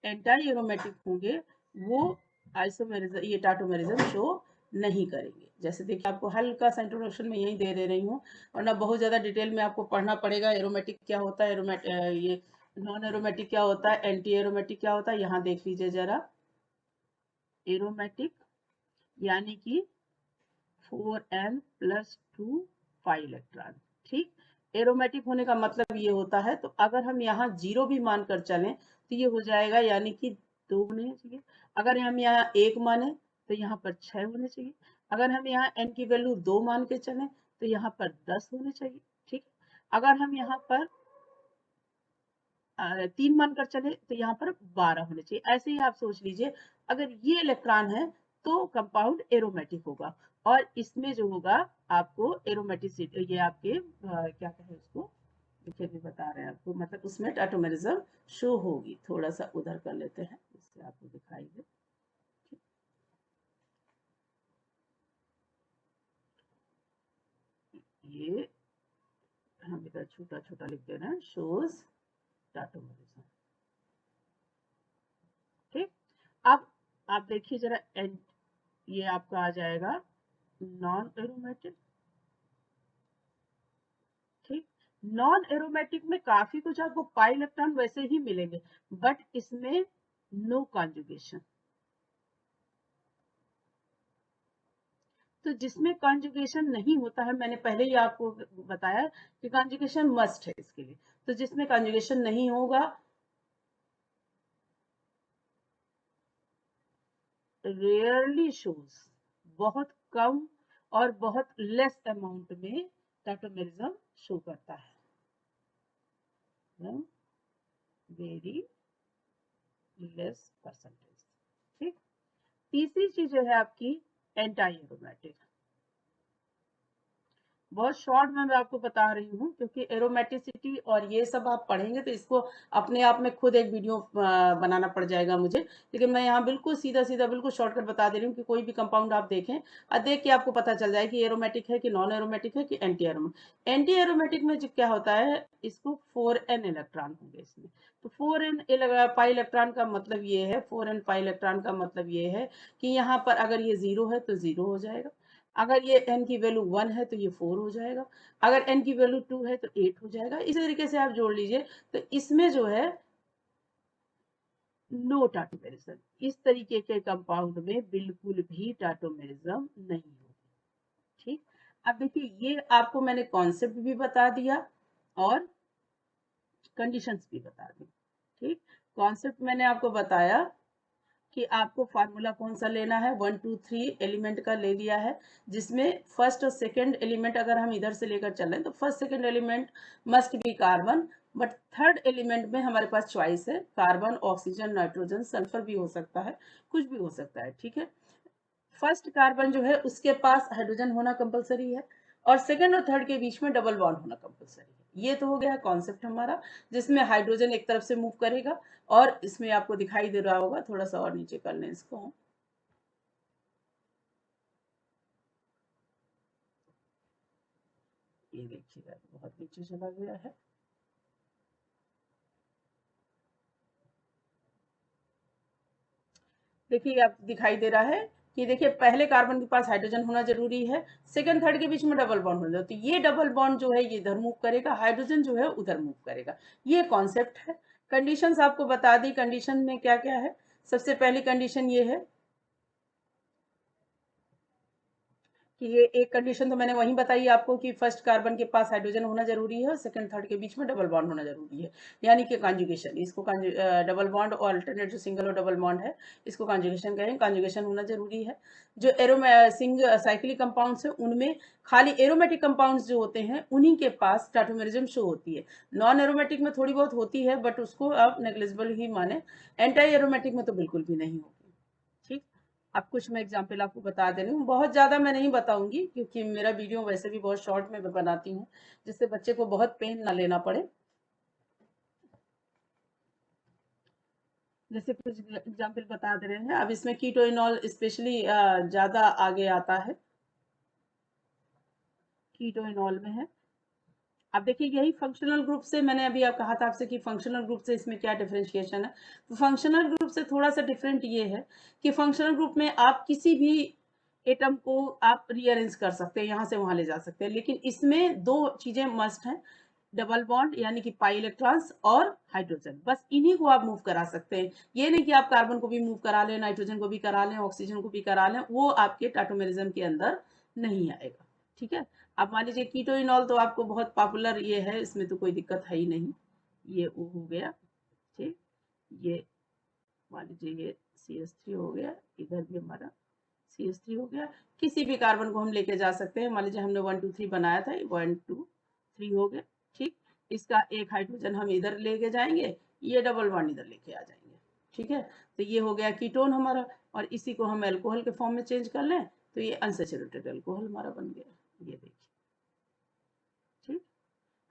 एंटी एरोमेटिक होंगे, वो आइसोमेरिज्म, ये टाटोमेरिज्म शो नहीं करेंगे। जैसे देखिए, आपको हल्का सा इंट्रोडक्शन में यही दे रही हूँ, वरना बहुत ज्यादा डिटेल में आपको पढ़ना पड़ेगा। एरोमेटिक क्या होता है, ये नॉन एरोमेटिक क्या होता है, एंटी एरोमेटिक क्या होता है, यहाँ देख लीजिए जरा। एरोमेटिक यानी कि 4n+2 पाई इलेक्ट्रॉन। ठीक। एरोमेटिक होने का मतलब ये होता है, तो अगर हम यहाँ 0 भी मानकर चलें तो ये हो जाएगा, यानी कि 2 होने चाहिए। अगर हम यहाँ 1 माने तो यहाँ पर 6 होने चाहिए। अगर हम यहाँ n की वैल्यू 2 मान के चलें तो यहाँ पर 10 होने चाहिए। ठीक। अगर हम यहाँ पर 3 मानकर चले तो यहाँ पर 12 होने चाहिए। ऐसे ही आप सोच लीजिए, अगर ये इलेक्ट्रॉन है तो कंपाउंड एरोमेटिक होगा, और इसमें जो होगा आपको एरोमेटिसिटी, ये आपके क्या कहें उसको, देखिए भी बता रहे हैं आपको, मतलब उसमें टाटोमेरिज्म शो होगी। थोड़ा सा उधर कर लेते हैं जिससे आपको दिखाई दे। ये हम इधर छोटा छोटा लिख दे रहे हैं, शोज टाटोमेरिज्म। ठीक, अब आप देखिए जरा, ये आपका आ जाएगा नॉन एरोमेटिक। ठीक, नॉन एरोमेटिक में काफी कुछ आपको पाई इलेक्ट्रॉन वैसे ही मिलेंगे, बट इसमें नो कॉन्जुगेशन। तो जिसमें कॉन्जुगेशन नहीं होता है, मैंने पहले ही आपको बताया कि कॉन्जुगेशन मस्ट है इसके लिए। तो जिसमें कॉन्जुगेशन नहीं होगा, रेयरली शोज, बहुत कम और बहुत लेस अमाउंट में टाटोमेरिज्म शो करता है, वेरी लेस परसेंटेज। ठीक, तीसरी चीज जो है आपकी एंटी एरोमेटिक। बहुत शॉर्ट में मैं आपको बता रही हूँ, क्योंकि एरोमेटिसिटी और ये सब आप पढ़ेंगे तो इसको अपने आप में खुद एक वीडियो बनाना पड़ जाएगा मुझे। लेकिन मैं यहाँ बिल्कुल सीधा सीधा बिल्कुल शॉर्टकट बता दे रही हूँ कि कोई भी कंपाउंड आप देखें और देख के आपको पता चल जाए कि एरोमेटिक है कि नॉन एरोमेटिक है कि एंटी एरोमेटिक। एंटी एरोमेटिक में जो क्या होता है, इसको 4n इलेक्ट्रॉन होंगे इसमें। तो 4n पाई इलेक्ट्रॉन का मतलब ये है, 4n पाई इलेक्ट्रॉन का मतलब ये है कि यहाँ पर अगर ये 0 है तो 0 हो जाएगा, अगर ये n की वैल्यू 1 है तो ये 4 हो जाएगा, अगर n की वैल्यू 2 है तो 8 हो जाएगा। इसी तरीके से आप जोड़ लीजिए। तो इसमें जो है नो टाटोमेरिज्म, इस तरीके के कंपाउंड में बिल्कुल भी टाटोमेरिज्म नहीं होगा। ठीक, अब देखिए ये आपको मैंने कॉन्सेप्ट भी बता दिया और कंडीशंस भी बता दी। ठीक, कॉन्सेप्ट मैंने आपको बताया कि आपको फार्मूला कौन सा लेना है, 1 2 3 एलिमेंट का ले लिया है, जिसमें फर्स्ट और सेकंड एलिमेंट अगर हम इधर से लेकर चल रहे हैं तो first second element must be carbon, but third element में हमारे पास चॉइस है, कार्बन, ऑक्सीजन, नाइट्रोजन, सल्फर भी हो सकता है, कुछ भी हो सकता है। ठीक है, फर्स्ट कार्बन जो है उसके पास हाइड्रोजन होना कंपलसरी है, और सेकंड और थर्ड के बीच में डबल बॉन्ड होना कंपलसरी है। ये तो हो गया कॉन्सेप्ट हमारा, जिसमें हाइड्रोजन एक तरफ से मूव करेगा। और इसमें आपको दिखाई दे रहा होगा, थोड़ा सा और नीचे कर लें इसको, ये देखिएगा बहुत नीचे चला गया है। देखिए आप दिखाई दे रहा है कि देखिए पहले कार्बन के पास हाइड्रोजन होना जरूरी है, सेकंड थर्ड के बीच में डबल बॉन्ड होना, तो ये डबल बॉन्ड जो है ये इधर मूव करेगा, हाइड्रोजन जो है उधर मूव करेगा। ये कॉन्सेप्ट है। कंडीशंस आपको बता दी, कंडीशन में क्या क्या है। सबसे पहली कंडीशन ये है कि ये एक कंडीशन तो मैंने वहीं बताई आपको कि फर्स्ट कार्बन के पास हाइड्रोजन होना जरूरी है और सेकंड थर्ड के बीच में डबल बॉन्ड होना जरूरी है, यानी कि कॉन्जुगेशन। इसको डबल बॉन्ड और अल्टरनेट जो सिंगल और डबल बॉन्ड है इसको कॉन्जुगेशन कहें, कॉन्जुगेशन होना जरूरी है। जो साइक्लिक कंपाउंड्स है उनमें खाली एरोमेटिक कंपाउंड्स जो होते हैं उन्हीं के पास टाटोमेरिज्म शो होती है। नॉन एरोमेटिक में थोड़ी बहुत होती है, बट उसको आप नेग्लिजिबल ही माने। एंटी एरोमेटिक में तो बिल्कुल भी नहीं होगी। ठीक, अब कुछ मैं एग्जाम्पल आपको बता दे रही हूँ, बहुत ज़्यादा मैं नहीं बताऊंगी क्योंकि मेरा वीडियो वैसे भी बहुत शॉर्ट में बनाती हूँ, जिससे बच्चे को बहुत पेन ना लेना पड़े। जैसे कुछ एग्जाम्पल बता दे रहे हैं, अब इसमें कीटोइनॉल स्पेशली ज़्यादा आगे आता है, कीटोइनॉल में है। अब देखिए यही फंक्शनल ग्रुप से, मैंने अभी आप कहा था आपसे कि फंक्शनल ग्रुप से इसमें क्या डिफरेंशिएशन है। तो फंक्शनल ग्रुप से थोड़ा सा डिफरेंट ये है कि फंक्शनल ग्रुप में आप किसी भी एटम को आप रीअरेंज कर सकते हैं, यहाँ से वहां ले जा सकते हैं, लेकिन इसमें दो चीजें मस्ट हैं, डबल बॉन्ड यानी कि पाई इलेक्ट्रॉन्स और हाइड्रोजन, बस इन्हीं को आप मूव करा सकते हैं। ये नहीं कि आप कार्बन को भी मूव करा लें, नाइट्रोजन को भी करा लें, ऑक्सीजन को भी करा लें, वो आपके टाटोमेरिज्म के अंदर नहीं आएगा। ठीक है, अब मान लीजिए कीटोइनॉल तो आपको बहुत पॉपुलर ये है, इसमें तो कोई दिक्कत है ही नहीं। ये वो हो गया। ठीक, ये मान लीजिए ये CH3 हो गया, इधर भी हमारा CH3 हो गया। किसी भी कार्बन को हम लेके जा सकते हैं, मान लीजिए हमने 1 2 3 बनाया था, 1 2 3 हो गया। ठीक, इसका एक हाइड्रोजन हम इधर लेके जाएंगे, ये डबल बॉन्ड इधर लेके आ जाएंगे। ठीक है, तो ये हो गया कीटोन हमारा, और इसी को हम अल्कोहल के फॉर्म में चेंज कर लें तो ये अनसैचुरेटेड अल्कोहल हमारा बन गया। ये देखिए। ठीक,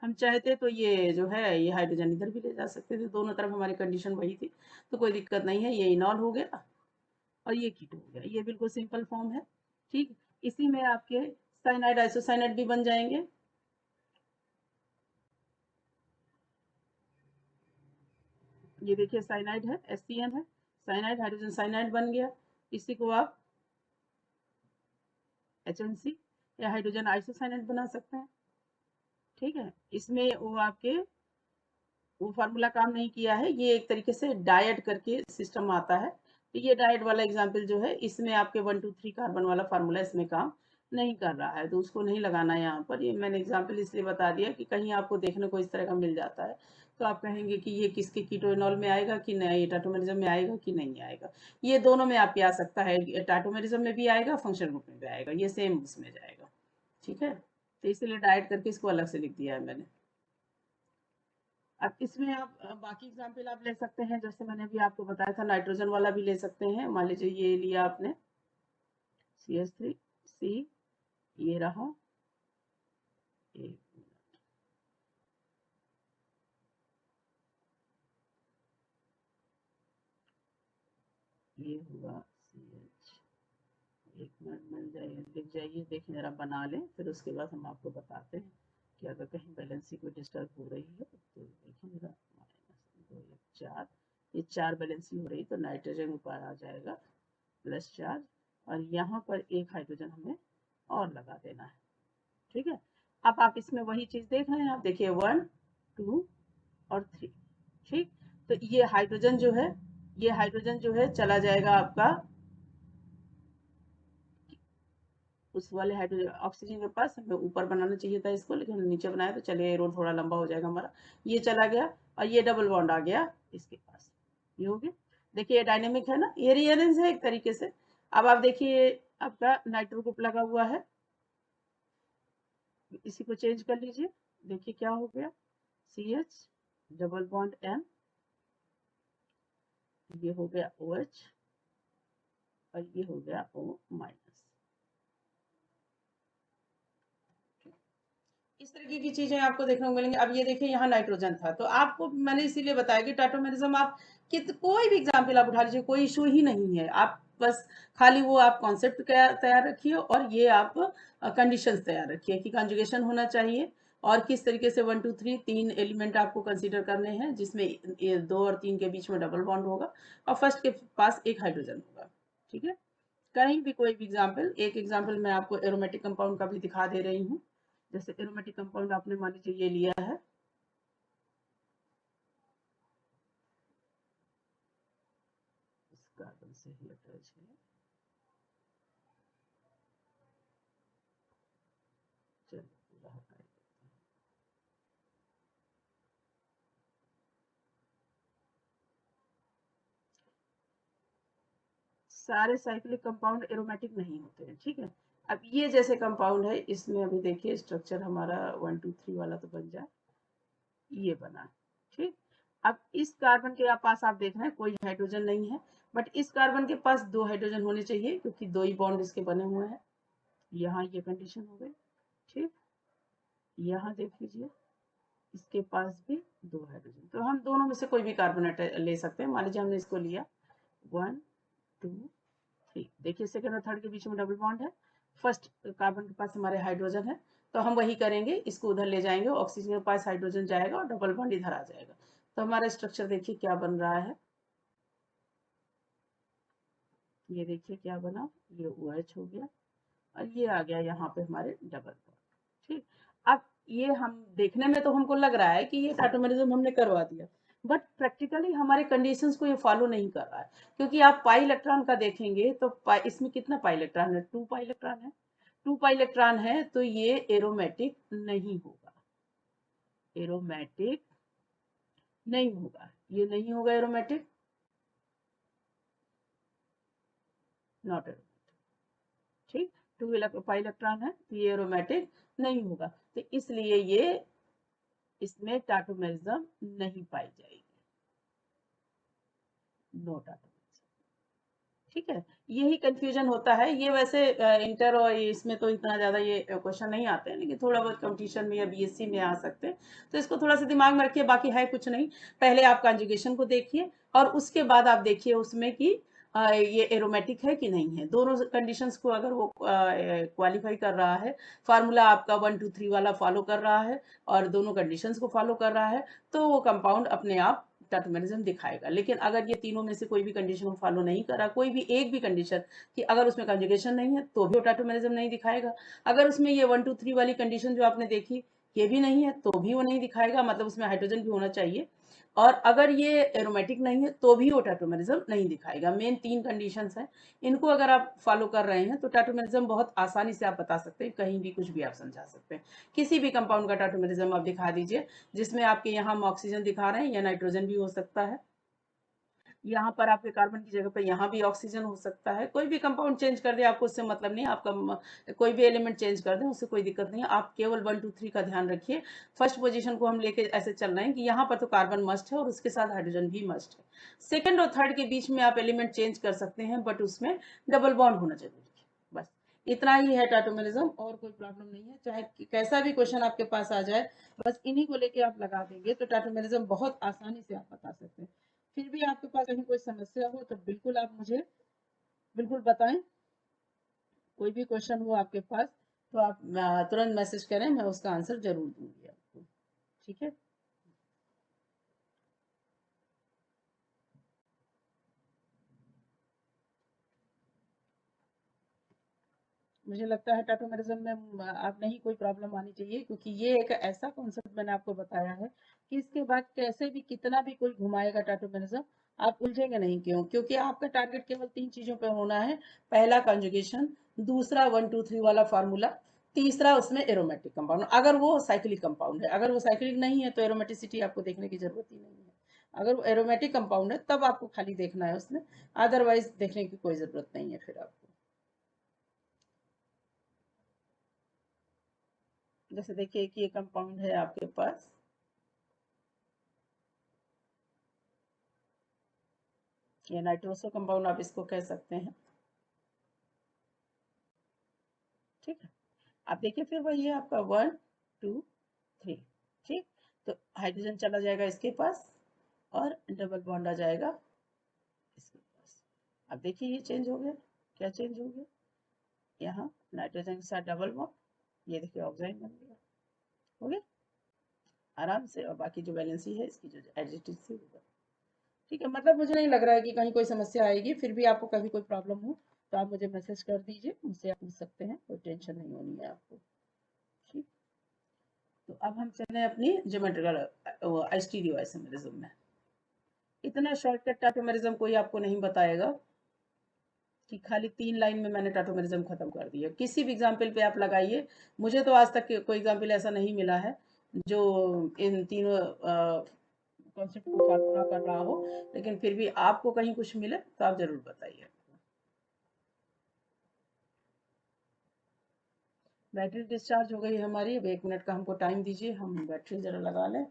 हम चाहते तो ये जो है ये हाइड्रोजन इधर भी ले जा सकते थे, दोनों तरफ हमारी कंडीशन वही थी, तो कोई दिक्कत नहीं है। ये इनॉल हो गया और ये कीटो हो गया, ये बिल्कुल सिंपल फॉर्म है। ठीक, इसी में आपके साइनाइड आइसोसाइनाइड भी बन जाएंगे। ये देखिए साइनाइड है, एससीएन है, साइनाइड हाइड्रोजन साइनाइड बन गया। इसी को आप एचएनसी या हाइड्रोजन आइसोसाइनाइड बना सकते हैं। ठीक है, इसमें वो आपके वो फार्मूला काम नहीं किया है, ये एक तरीके से डायट करके सिस्टम आता है। तो ये डायट वाला एग्जाम्पल जो है इसमें आपके 1 2 3 कार्बन वाला फार्मूला इसमें काम नहीं कर रहा है, तो उसको नहीं लगाना है यहाँ पर। ये मैंने एग्जाम्पल इसलिए बता दिया कि कहीं आपको देखने को इस तरह का मिल जाता है तो आप कहेंगे कि ये किसके कीटोइनॉल में आएगा कि नहीं, टाटोमेरिज्म में आएगा कि नहीं आएगा। ये दोनों में आपके आ सकता है, टाटोमेरिज्म में भी आएगा, फंक्शन ग्रुप में भी आएगा, ये सेम उसमें जाएगा। ठीक है, तो इसीलिए डायट करके इसको अलग से लिख दिया है मैंने। अब इसमें आप बाकी एग्जाम्पल आप ले सकते हैं, जैसे मैंने अभी आपको बताया था नाइट्रोजन वाला भी ले सकते हैं। मान लीजिए ये लिया आपने CH3C, ये रहा, एक मिनट, ये हुआ CH, एक मिनट मिल जाइए, लिख जाइए, देखें जरा बना लें, फिर उसके बाद हम आपको बताते हैं कि अगर कहीं बैलेंसी कोई डिस्टर्ब हो रही है तो देखें जरा। -2 1 4, ये 4 बैलेंसी हो रही तो नाइट्रोजन ऊपर आ जाएगा प्लस चार्ज, और यहाँ पर एक हाइड्रोजन हमें और लगा देना है। ठीक है, अब आप इसमें वही चीज देख रहे हैं, आप देखिए 1 2 और 3। ठीक, तो ये हाइड्रोजन जो है, ये हाइड्रोजन जो है चला जाएगा आपका उस वाले हाइड्रोजन ऑक्सीजन के पास। हमें ऊपर बनाना चाहिए था इसको, लेकिन नीचे बनाया तो चलिए रोड थोड़ा लंबा हो जाएगा हमारा। ये चला गया और ये डबल बॉन्ड आ गया इसके पास, ये हो गया। देखिए ये डायनेमिक है ना, ये रीअरेंज है एक तरीके से। अब आप देखिए आपका नाइट्रो ग्रुप लगा हुआ है, इसी को चेंज कर लीजिए, देखिए क्या हो गया, CH डबल बॉन्ड N, ये हो गया OH और ये हो गया O-। इस तरीके की चीजें आपको देखने को मिलेंगी। अब ये देखिए यहाँ नाइट्रोजन था, तो आपको मैंने इसीलिए बताया कि टाटोमेरिज्म आप कोई भी एग्जाम्पल आप उठा लीजिए, कोई इशू ही नहीं है। आप बस खाली वो आप कॉन्सेप्ट तैयार रखिए और ये आप कंडीशंस तैयार रखिए कि कंजुगेशन होना चाहिए और किस तरीके से 1 2 3 3 एलिमेंट आपको कंसीडर करने हैं, जिसमें 2 और 3 के बीच में डबल बॉन्ड होगा और फर्स्ट के पास एक हाइड्रोजन होगा। ठीक है, कहीं भी कोई भी एग्जाम्पल, एक एग्जाम्पल मैं आपको एरोमेटिक कंपाउंड का भी दिखा दे रही हूँ। जैसे एरोमेटिक कंपाउंड आपने मान लीजिए ये लिया है, इस कार्बन से ही अटैच है, चलिए पूरा हटा देते हैं। सारे साइक्लिक कंपाउंड एरोमेटिक नहीं होते हैं। ठीक है, अब ये जैसे कंपाउंड है, इसमें अभी देखिए स्ट्रक्चर हमारा 1 2 3 वाला तो बन जाए, ये बना। ठीक, अब इस कार्बन के पास आप देख रहे हैं कोई हाइड्रोजन नहीं है, बट इस कार्बन के पास 2 हाइड्रोजन होने चाहिए क्योंकि 2 ही बॉन्ड इसके बने हुए हैं। यहाँ ये कंडीशन हो गई। ठीक, यहाँ देख लीजिए इसके पास भी 2 हाइड्रोजन, तो हम दोनों में से कोई भी कार्बन ले सकते हैं। मान लीजिए हमने इसको लिया 1 2 3, देखिए सेकंड और थर्ड के बीच में डबल बॉन्ड है, फर्स्ट कार्बन के पास हमारे हाइड्रोजन है, तो हम वही करेंगे, इसको उधर ले जाएंगे, ऑक्सीजन के पास हाइड्रोजन जाएगा और डबल बॉन्ड इधर आ जाएगा। तो हमारा स्ट्रक्चर देखिए क्या बन रहा है, ये देखिए क्या बना, ये OH हो गया और ये आ गया यहाँ पे हमारे डबल बॉन्ड। ठीक, अब ये हम देखने में तो हमको लग रहा है कि ये ऑटोमेटिज्म हमने करवा दिया, बट प्रैक्टिकली हमारे कंडीशंस को ये फॉलो नहीं कर रहा है। क्योंकि आप पाई इलेक्ट्रॉन का देखेंगे तो इसमें कितना पाई इलेक्ट्रॉन है, 2 पाई इलेक्ट्रॉन है। 2 पाई इलेक्ट्रॉन है तो ये एरोमेटिक नहीं होगा, एरोमेटिक नहीं होगा, ये नहीं होगा एरोमेटिक, नॉट एरोमेटिक। ठीक, 2 पाई इलेक्ट्रॉन है तो ये एरोमेटिक नहीं होगा, तो इसलिए ये इसमें टाटोमेरिज्म नहीं पाई जाएगी, नो टाटोमेरिज्म। ठीक है, यही कंफ्यूजन होता है। ये वैसे इंटर और इसमें तो इतना ज़्यादा ये क्वेश्चन नहीं आते हैं, लेकिन थोड़ा बहुत कंपटीशन में या बीएससी में आ सकते हैं। तो इसको थोड़ा सा दिमाग में रखिए, बाकी है कुछ नहीं। पहले आप कॉन्जुगेशन को देखिए और उसके बाद आप देखिए उसमें कि ये एरोमेटिक है कि नहीं है। दोनों कंडीशंस को अगर वो क्वालिफाई कर रहा है, फार्मूला आपका 1 2 3 वाला फॉलो कर रहा है और दोनों कंडीशंस को फॉलो कर रहा है, तो वो कंपाउंड अपने आप टैटोमेरिज्म दिखाएगा। लेकिन अगर ये तीनों में से कोई भी कंडीशन को फॉलो नहीं करा, कोई भी एक भी कंडीशन कि अगर उसमें कंजुगेशन नहीं है तो भी वो टैटोमेरिज्म नहीं दिखाएगा। अगर उसमें ये 1 2 3 वाली कंडीशन जो आपने देखी ये भी नहीं है तो भी वो नहीं दिखाएगा, मतलब उसमें हाइड्रोजन भी होना चाहिए। और अगर ये एरोमेटिक नहीं है तो भी वो टैटोमेरिज्म नहीं दिखाएगा। मेन तीन कंडीशंस हैं, इनको अगर आप फॉलो कर रहे हैं तो टैटोमेरिज्म बहुत आसानी से आप बता सकते हैं, कहीं भी कुछ भी आप समझा सकते हैं। किसी भी कंपाउंड का टैटोमेरिज्म आप दिखा दीजिए, जिसमें आपके यहाँ हम ऑक्सीजन दिखा रहे हैं या नाइट्रोजन भी हो सकता है, यहाँ पर आपके कार्बन की जगह पर यहाँ भी ऑक्सीजन हो सकता है। कोई भी कंपाउंड चेंज कर दे आपको उससे मतलब नहीं, आपका कोई भी एलिमेंट चेंज कर दें उससे कोई दिक्कत नहीं है। आप केवल 1 2 3 का ध्यान रखिए। फर्स्ट पोजीशन को हम लेके ऐसे चल रहे हैं कि यहाँ पर तो कार्बन मस्ट है और उसके साथ हाइड्रोजन भी मस्ट है। सेकेंड और थर्ड के बीच में आप एलिमेंट चेंज कर सकते हैं, बट उसमें डबल बॉन्ड होना जरूरी है। बस इतना ही है टैटोमेरिज्म, और कोई प्रॉब्लम नहीं है। चाहे कैसा भी क्वेश्चन आपके पास आ जाए, बस इन्हीं को लेके आप लगा देंगे तो टैटोमेरिज्म बहुत आसानी से आप बता सकते हैं। फिर भी आपके पास कहीं कोई समस्या हो तो बिल्कुल आप मुझे बिल्कुल बताएं। कोई भी क्वेश्चन हो आपके पास तो आप तुरंत मैसेज करें, मैं उसका आंसर जरूर दूंगी आपको। ठीक है, मुझे लगता है टैटोमेरिज्म में आप नहीं कोई प्रॉब्लम आनी चाहिए, क्योंकि ये एक ऐसा कॉन्सेप्ट मैंने आपको बताया है कि इसके बाद कैसे भी कितना भी कोई घुमाएगा टैटोमेरिज्म, आप उलझेंगे नहीं। क्यों? क्योंकि आपका टारगेट केवल तीन चीजों पर होना है। पहला कंजुगेशन, दूसरा 1 2 3 वाला फार्मूला, तीसरा उसमें एरोमेटिक कंपाउंड, अगर वो साइक्लिक कंपाउंड है। अगर वो साइक्लिक नहीं है तो एरोमेटिसिटी आपको देखने की जरूरत ही नहीं है। अगर वो एरोमेटिक कंपाउंड है तब आपको खाली देखना है उसमें, अदरवाइज देखने की कोई जरूरत नहीं है फिर आपको। जैसे देखिए कि ये कंपाउंड है आपके पास, ये नाइट्रोसो कंपाउंड आप इसको कह सकते हैं। ठीक है, आप देखिए फिर वही है आपका 1 2 3। ठीक, तो हाइड्रोजन चला जाएगा इसके पास और डबल बॉन्ड आ जाएगा इसके पास। अब देखिए ये चेंज हो गया, क्या चेंज हो गया, यहाँ नाइट्रोजन के साथ डबल बॉन्ड, ये देखिए ऑक्साइड बन गया, हो गया आराम से। और बाकी जो वैलेंसी है इसकी जो एडिटिव थी वो। ठीक है, मतलब मुझे नहीं लग रहा है कि कहीं कोई समस्या आएगी। फिर भी आपको कभी कोई प्रॉब्लम हो तो आप मुझे मैसेज कर दीजिए, मुझसे आप पूछ सकते हैं, कोई टेंशन नहीं होनी है आपको। ठीक, तो अब हम चले अपनी ज्योमेट्रिकल स्टीरियो आइसोमेरिज्म में। इतना शॉर्टकट टाटोमेरिज्म कोई आपको नहीं बताएगा कि खाली 3 लाइन में मैंने टाटोमेरिज्म खत्म कर दिया। किसी भी एग्जाम्पल पे आप लगाइए, मुझे तो आज तक कोई एग्जाम्पल ऐसा नहीं मिला है जो इन तीनों कॉन्सेप्ट को फॉलो ना कर रहा हो। लेकिन फिर भी आपको कहीं कुछ मिले तो आप जरूर बताइए। बैटरी डिस्चार्ज हो गई हमारी, अब 1 मिनट का हमको टाइम दीजिए, हम बैटरी जरा लगा लें।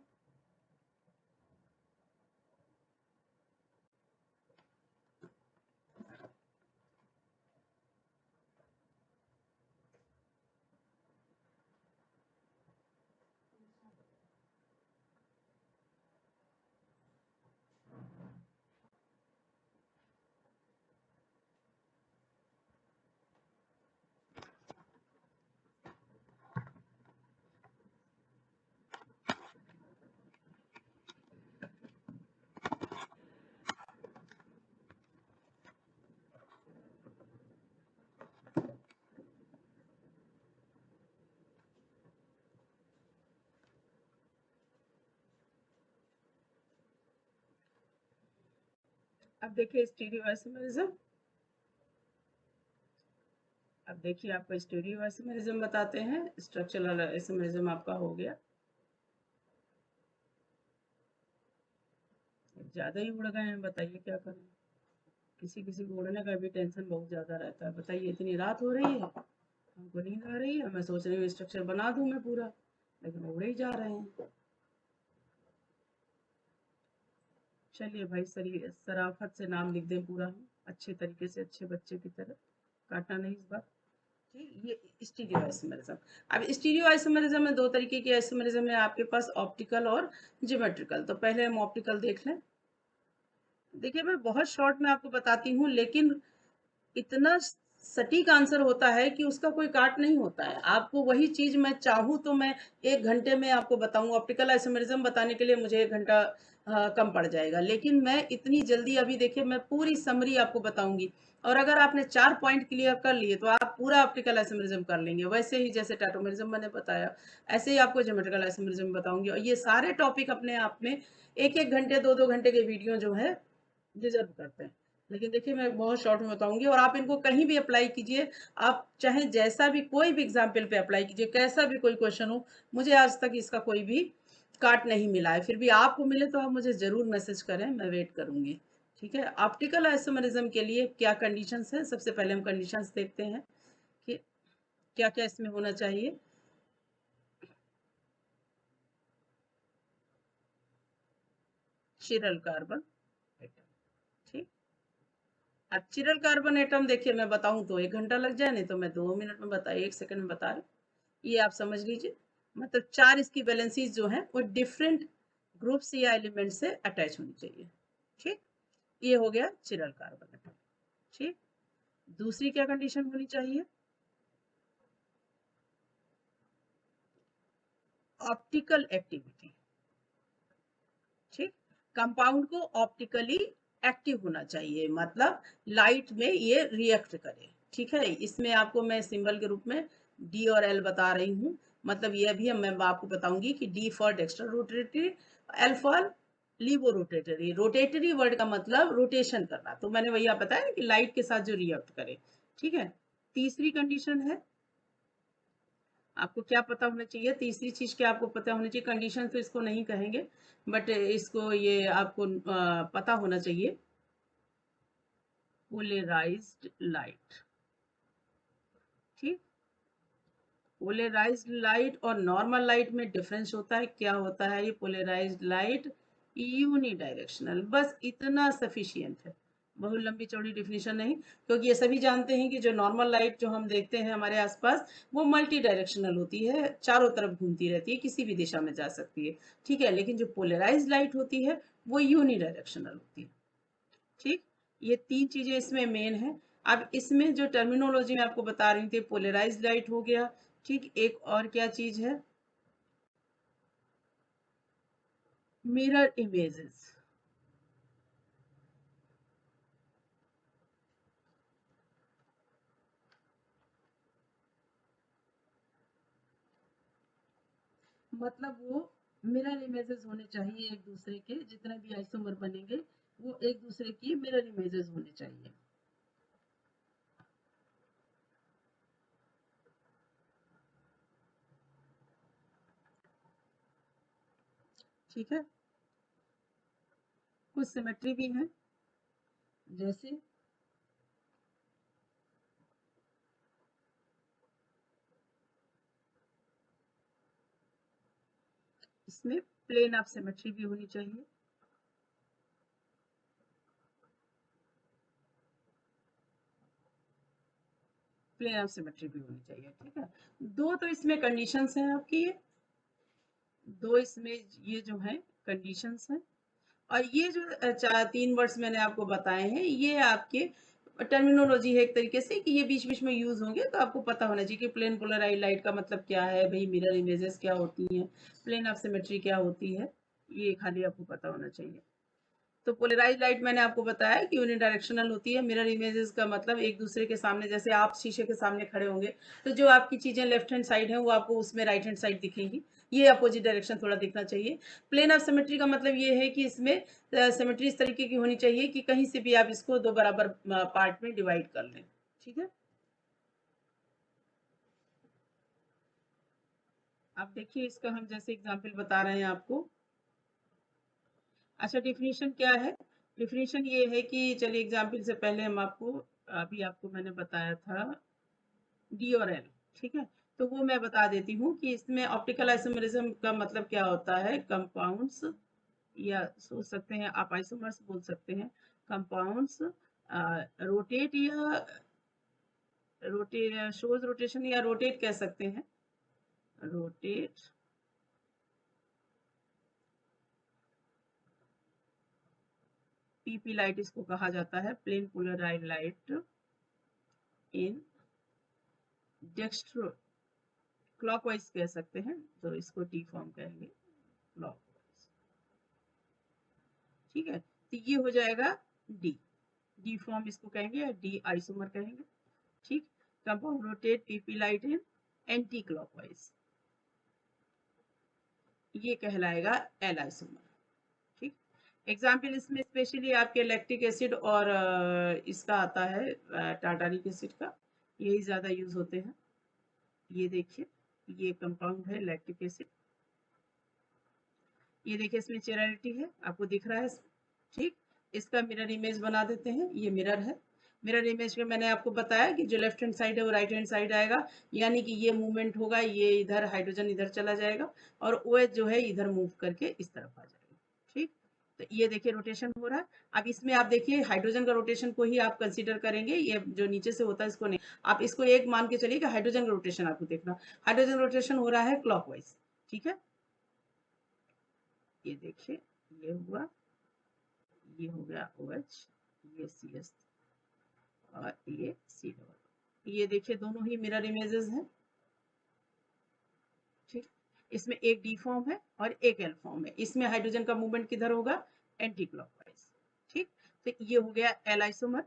अब देखिए स्टीरियो आइसोमेरिज्म, अब देखिए आपका स्टीरियो आइसोमेरिज्म बताते हैं। स्ट्रक्चरल आइसोमेरिज्म आपका हो गया। ज्यादा ही उड़ गए हैं, बताइए क्या करें। किसी किसी को उड़ने का भी टेंशन बहुत ज्यादा रहता है। बताइए, इतनी रात हो रही है, हमको नींद आ रही है, मैं सोच रही हूँ स्ट्रक्चर बना दूं मैं पूरा, लेकिन उड़े ही जा रहे हैं। चलिए भाई, सही शराफत से नाम लिख दें पूरा हम, अच्छे तरीके से, अच्छे बच्चे की तरह, काटा नहीं इस बार। ठीक, ये स्टीरियो आइसोमेरिज्म। अब स्टीरियो आइसोमेरिज्म में दो तरीके की आइसोमेरिज्म है आपके पास, ऑप्टिकल और ज्योमेट्रिकल। तो पहले हम ऑप्टिकल देख लें। देखिए मैं बहुत शॉर्ट में आपको बताती हूँ, लेकिन इतना सटीक आंसर होता है कि उसका कोई काट नहीं होता है। आपको वही चीज मैं चाहूँ तो मैं 1 घंटे में आपको बताऊं, ऑप्टिकल आइसोमेरिज्म बताने के लिए मुझे 1 घंटा कम पड़ जाएगा, लेकिन मैं इतनी जल्दी, अभी देखिए मैं पूरी समरी आपको बताऊंगी, और अगर आपने 4 पॉइंट क्लियर कर लिए तो आप पूरा ऑप्टिकल आइसोमेरिज्म कर लेंगे। वैसे ही जैसे टाटोमेरिज्म मैंने बताया, ऐसे ही आपको ज्योमेट्रिकल आइसोमेरिज्म बताऊंगी, और ये सारे टॉपिक अपने आप में 1-1 घंटे 2-2 घंटे के वीडियो जो है डिजर्व करते हैं। लेकिन देखिए मैं बहुत शॉर्ट में बताऊंगी, और आप इनको कहीं भी अप्लाई कीजिए, आप चाहे जैसा भी कोई भी एग्जाम्पल पे अप्लाई कीजिए, कैसा भी कोई क्वेश्चन हो, मुझे आज तक इसका कोई भी काट नहीं मिला है। फिर भी आपको मिले तो आप मुझे जरूर मैसेज करें, मैं वेट करूंगी। ठीक है, ऑप्टिकल आइसोमेरिज्म के लिए क्या कंडीशंस है, सबसे पहले हम कंडीशंस देखते हैं कि क्या क्या इसमें होना चाहिए। Chiral carbon atom. ठीक, अब चिरल कार्बन एटम देखिए मैं बताऊं तो 1 घंटा लग जाए, नहीं तो मैं 2 मिनट में बता, 1 सेकंड में बता रही, ये आप समझ लीजिए। मतलब 4 इसकी वैलेंसीज जो हैं वो डिफरेंट ग्रुप्स या एलिमेंट से अटैच होनी चाहिए। ठीक, ये हो गया चिरल कार्बन एटम। ठीक, दूसरी क्या कंडीशन होनी चाहिए, ऑप्टिकल एक्टिविटी। ठीक, कंपाउंड को ऑप्टिकली एक्टिव होना चाहिए, मतलब लाइट में ये रिएक्ट करे। ठीक है, इसमें आपको मैं सिंबल के रूप में डी और एल बता रही हूँ। मतलब ये भी मैं आपको बताऊंगी कि d for dextro rotatory, l for levo rotatory. Rotatory word का मतलब रोटेशन करना, तो मैंने वही आप बताया कि लाइट के साथ जो रिएक्ट करे। ठीक है, तीसरी कंडीशन है, आपको क्या पता होना चाहिए, तीसरी चीज क्या आपको पता होना चाहिए, कंडीशन तो इसको नहीं कहेंगे, बट इसको ये आपको पता होना चाहिए, पोलराइज्ड लाइट। ठीक, पोलराइज्ड लाइट और नॉर्मल लाइट में डिफरेंस होता है। क्या होता है ये पोलराइज्ड लाइट, यूनी डायरेक्शनल, बस इतना सफिशियंट है, बहुत लंबी चौड़ी डिफिनेशन नहीं, क्योंकि ये सभी जानते हैं कि जो नॉर्मल लाइट जो हम देखते हैं हमारे आसपास, वो मल्टी डायरेक्शनल होती है, चारों तरफ घूमती रहती है, किसी भी दिशा में जा सकती है। ठीक है, लेकिन जो पोलराइज्ड लाइट होती है वो यूनी डायरेक्शनल होती है। ठीक, ये 3 चीजें इसमें मेन है। अब इसमें जो टर्मिनोलॉजी मैं आपको बता रही थी, पोलराइज्ड लाइट हो गया। ठीक, एक और क्या चीज है, मिरर इमेजेस। मतलब वो मिरर इमेजेस होने चाहिए एक दूसरे के, जितने भी आइसोमर बनेंगे वो एक दूसरे की मिरर इमेजेस होने चाहिए। ठीक है, कुछ सिमेट्री भी है, जैसे इसमें प्लेन ऑफ सिमेट्री भी होनी चाहिए। प्लेन ऑफ सिमेट्री भी होनी चाहिए। ठीक है, दो तो इसमें कंडीशंस हैं आपकी, ये दो इसमें ये जो है कंडीशंस हैं, और ये जो 3 वर्ड्स मैंने आपको बताए हैं, ये आपके टर्मिनोलॉजी है एक तरीके से, कि ये बीच बीच में यूज होंगे, तो आपको पता होना चाहिए कि प्लेन पोलराइज लाइट का मतलब क्या है भाई, मिरर इमेजेस क्या होती हैं, प्लेन ऑफ सिमेट्री क्या होती है, ये खाली आपको पता होना चाहिए। तो पोलराइज लाइट मैंने आपको बताया कि यूनिडायरेक्शनल होती है। मिरर इमेजेस का मतलब एक दूसरे के सामने, जैसे आप शीशे के सामने खड़े होंगे तो जो आपकी चीजें लेफ्ट हैंड साइड है वो आपको उसमें राइट हैंड साइड दिखेंगी, ये अपोजिट डायरेक्शन थोड़ा दिखना चाहिए। प्लेन ऑफ सिमेट्री का मतलब ये है कि इसमें सिमेट्री इस तरीके की होनी चाहिए कि कहीं से भी आप इसको दो बराबर पार्ट में डिवाइड कर लें। ठीक है, आप देखिए इसका हम जैसे एग्जाम्पल बता रहे हैं आपको। अच्छा, डिफिनीशन क्या है, डिफिनीशन ये है कि चलिए एग्जाम्पल से पहले हम आपको, अभी आपको मैंने बताया था डी और एल। ठीक है, तो वो मैं बता देती हूँ कि इसमें ऑप्टिकल आइसोमेरिज्म का मतलब क्या होता है, कंपाउंड्स या सोच सकते हैं आप आइसोमर्स बोल सकते हैं। कंपाउंड्स रोटेट या शोज रोटेशन या रोटेट कह सकते हैं, रोटेट पीपी लाइट इसको कहा जाता है, plane polarized light in dextro clockwise कह सकते हैं, तो इसको टी फॉर्म कहेंगे क्लॉकवाइज। ठीक है, तो ये हो जाएगा डी, डी फॉर्म इसको कहेंगे या डी आइसोमर कहेंगे। ठीक, compound rotate PP light in anti clockwise, ये कहलाएगा एल आइसोमर। ठीक, एग्जाम्पल इसमें स्पेशली आपके लैक्टिक एसिड और इसका आता है टार्टारिक एसिड का, यही ज्यादा यूज होते हैं। ये देखिए, ये कंपाउंड है लैक्टिक एसिड, ये देखिए इसमें चिरलिटी है, आपको दिख रहा है। ठीक, इसका मिरर इमेज बना देते हैं, ये मिरर है। मिरर इमेज में मैंने आपको बताया कि जो लेफ्ट हैंड साइड है वो राइट हैंड साइड आएगा, यानी कि ये मूवमेंट होगा, ये इधर हाइड्रोजन इधर चला जाएगा और OH जो है इधर मूव करके इस तरफ आ जाएगा। ठीक, तो ये देखिए रोटेशन हो रहा है। अब इसमें आप देखिए हाइड्रोजन का रोटेशन को ही आप कंसीडर करेंगे, ये जो नीचे से होता है इसको नहीं, आप इसको एक मान के चलिए कि हाइड्रोजन का रोटेशन आपको देखना, हाइड्रोजन रोटेशन हो रहा है क्लॉकवाइज। ठीक है, ये देखिए, ये हुआ, ये हो गया OH, ये CS और ये C डबल। ये देखिए दोनों ही मिरर इमेजेस हैं। ठीक, इसमें एक डी फॉर्म है और एक एल फॉर्म है, इसमें हाइड्रोजन का मूवमेंट किधर होगा, एंटी क्लॉकवाइज। ठीक, तो ये हो गया एल आइसोमर।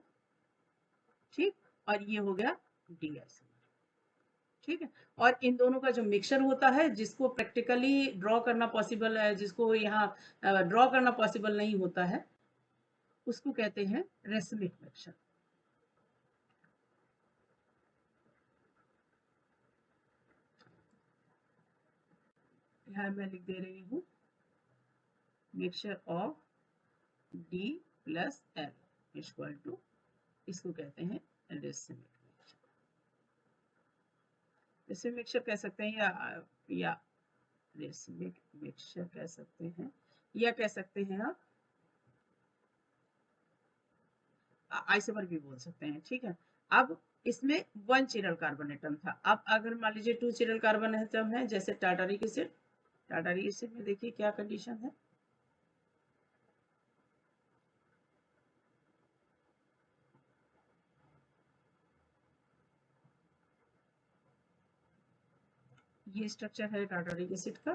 ठीक, और ये हो गया डी आइसोमर। ठीक है, और इन दोनों का जो मिक्सचर होता है, जिसको प्रैक्टिकली ड्रॉ करना पॉसिबल है, जिसको यहाँ ड्रॉ करना पॉसिबल नहीं होता है, उसको कहते हैं रेसमिक मिक्सचर। यहाँ मैं लिख दे रही हूँ mixture of d plus l equal to, इसको कहते हैं रेसिमिक मिक्सचर। रेसिमिक मिक्सचर कह सकते हैं या रेसिमिक मिक्सचर कह सकते हैं, या कह सकते हैं आप आइसोमर भी बोल सकते हैं। ठीक है, अब इसमें 1 चिरल कार्बन एटम था, अब अगर मान लीजिए 2 चिरल कार्बन एटम है, जैसे टार्टारिक एसिड, टार्टारिक एसिड में देखिए क्या कंडीशन है, ये स्ट्रक्चर है टार्टारिक एसिड का।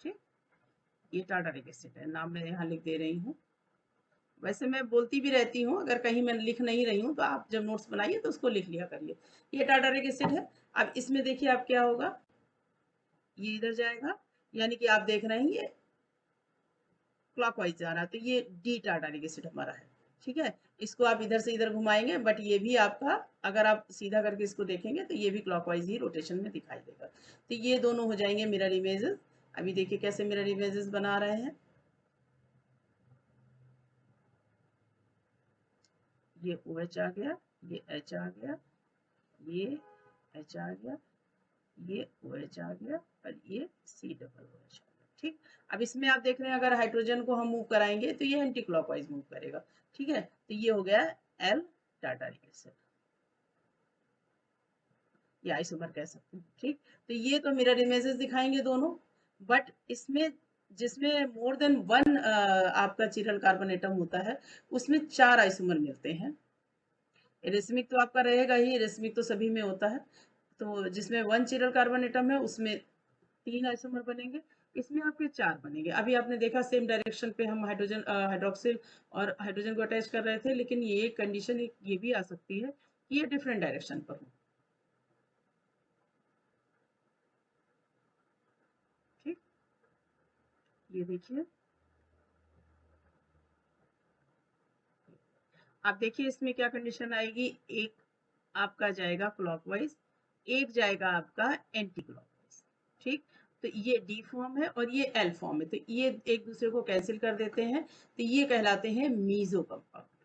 ठीक, ये टार्टारिक एसिड है, नाम मैं यहाँ लिख दे रही हूँ। वैसे मैं बोलती भी रहती हूँ, अगर कहीं मैं लिख नहीं रही हूँ तो आप जब नोट्स बनाइए तो उसको लिख लिया करिए। ये टार्टारिक एसिड है। अब इसमें देखिए आप क्या होगा, ये इधर जाएगा, यानी कि आप देख रहे हैं ये क्लॉकवाइज जा रहा है, तो ये डी टार्टारिक एसिड हमारा है। ठीक है, इसको आप इधर से इधर घुमाएंगे, बट ये भी आपका, अगर आप सीधा करके इसको देखेंगे तो ये भी क्लॉकवाइज ही रोटेशन में दिखाई देगा। तो ये दोनों हो जाएंगे मिरर इमेजेस। अभी देखिए कैसे मिरर इमेजेस बना रहे हैं, ये OH आ गया, ये H आ गया, ये H आ गया, ये OH आ गया और ये C डबल OH आ गया। ठीक, अब इसमें आप देख रहे हैं अगर हाइड्रोजन को हम मूव कराएंगे तो ये एंटी क्लॉकवाइज मूव करेगा। ठीक है, तो ये हो गया एल टार्टारिक एसिड, ये आइसोमर कह सकते हैं। ठीक, तो ये तो मिरर इमेजेस दिखाएंगे दोनों, बट इसमें जिसमें मोर देन 1 आपका चिरल कार्बन एटम होता है, उसमें 4 आइसोमर मिलते हैं। रेसमिक तो आपका रहेगा ही, रेसमिक तो सभी में होता है। तो जिसमें 1 चिरल कार्बन एटम है उसमें 3 आइसोमर बनेंगे, इसमें आपके 4 बनेंगे। अभी आपने देखा सेम डायरेक्शन पे हम हाइड्रोजन हाइड्रोक्सिल और हाइड्रोजन को अटैच कर रहे थे, लेकिन ये कंडीशन ये भी आ सकती है कि ये डिफरेंट डायरेक्शन पर हो। ठीक, ये देखिए, आप देखिए इसमें क्या कंडीशन आएगी, एक आपका जाएगा क्लॉकवाइज, एक जाएगा आपका एंटी क्लॉकवाइज। ठीक, तो ये डी फॉर्म है और ये एल फॉर्म है, तो ये एक दूसरे को कैंसिल कर देते हैं, तो ये कहलाते हैं मीजो कंपाउंड,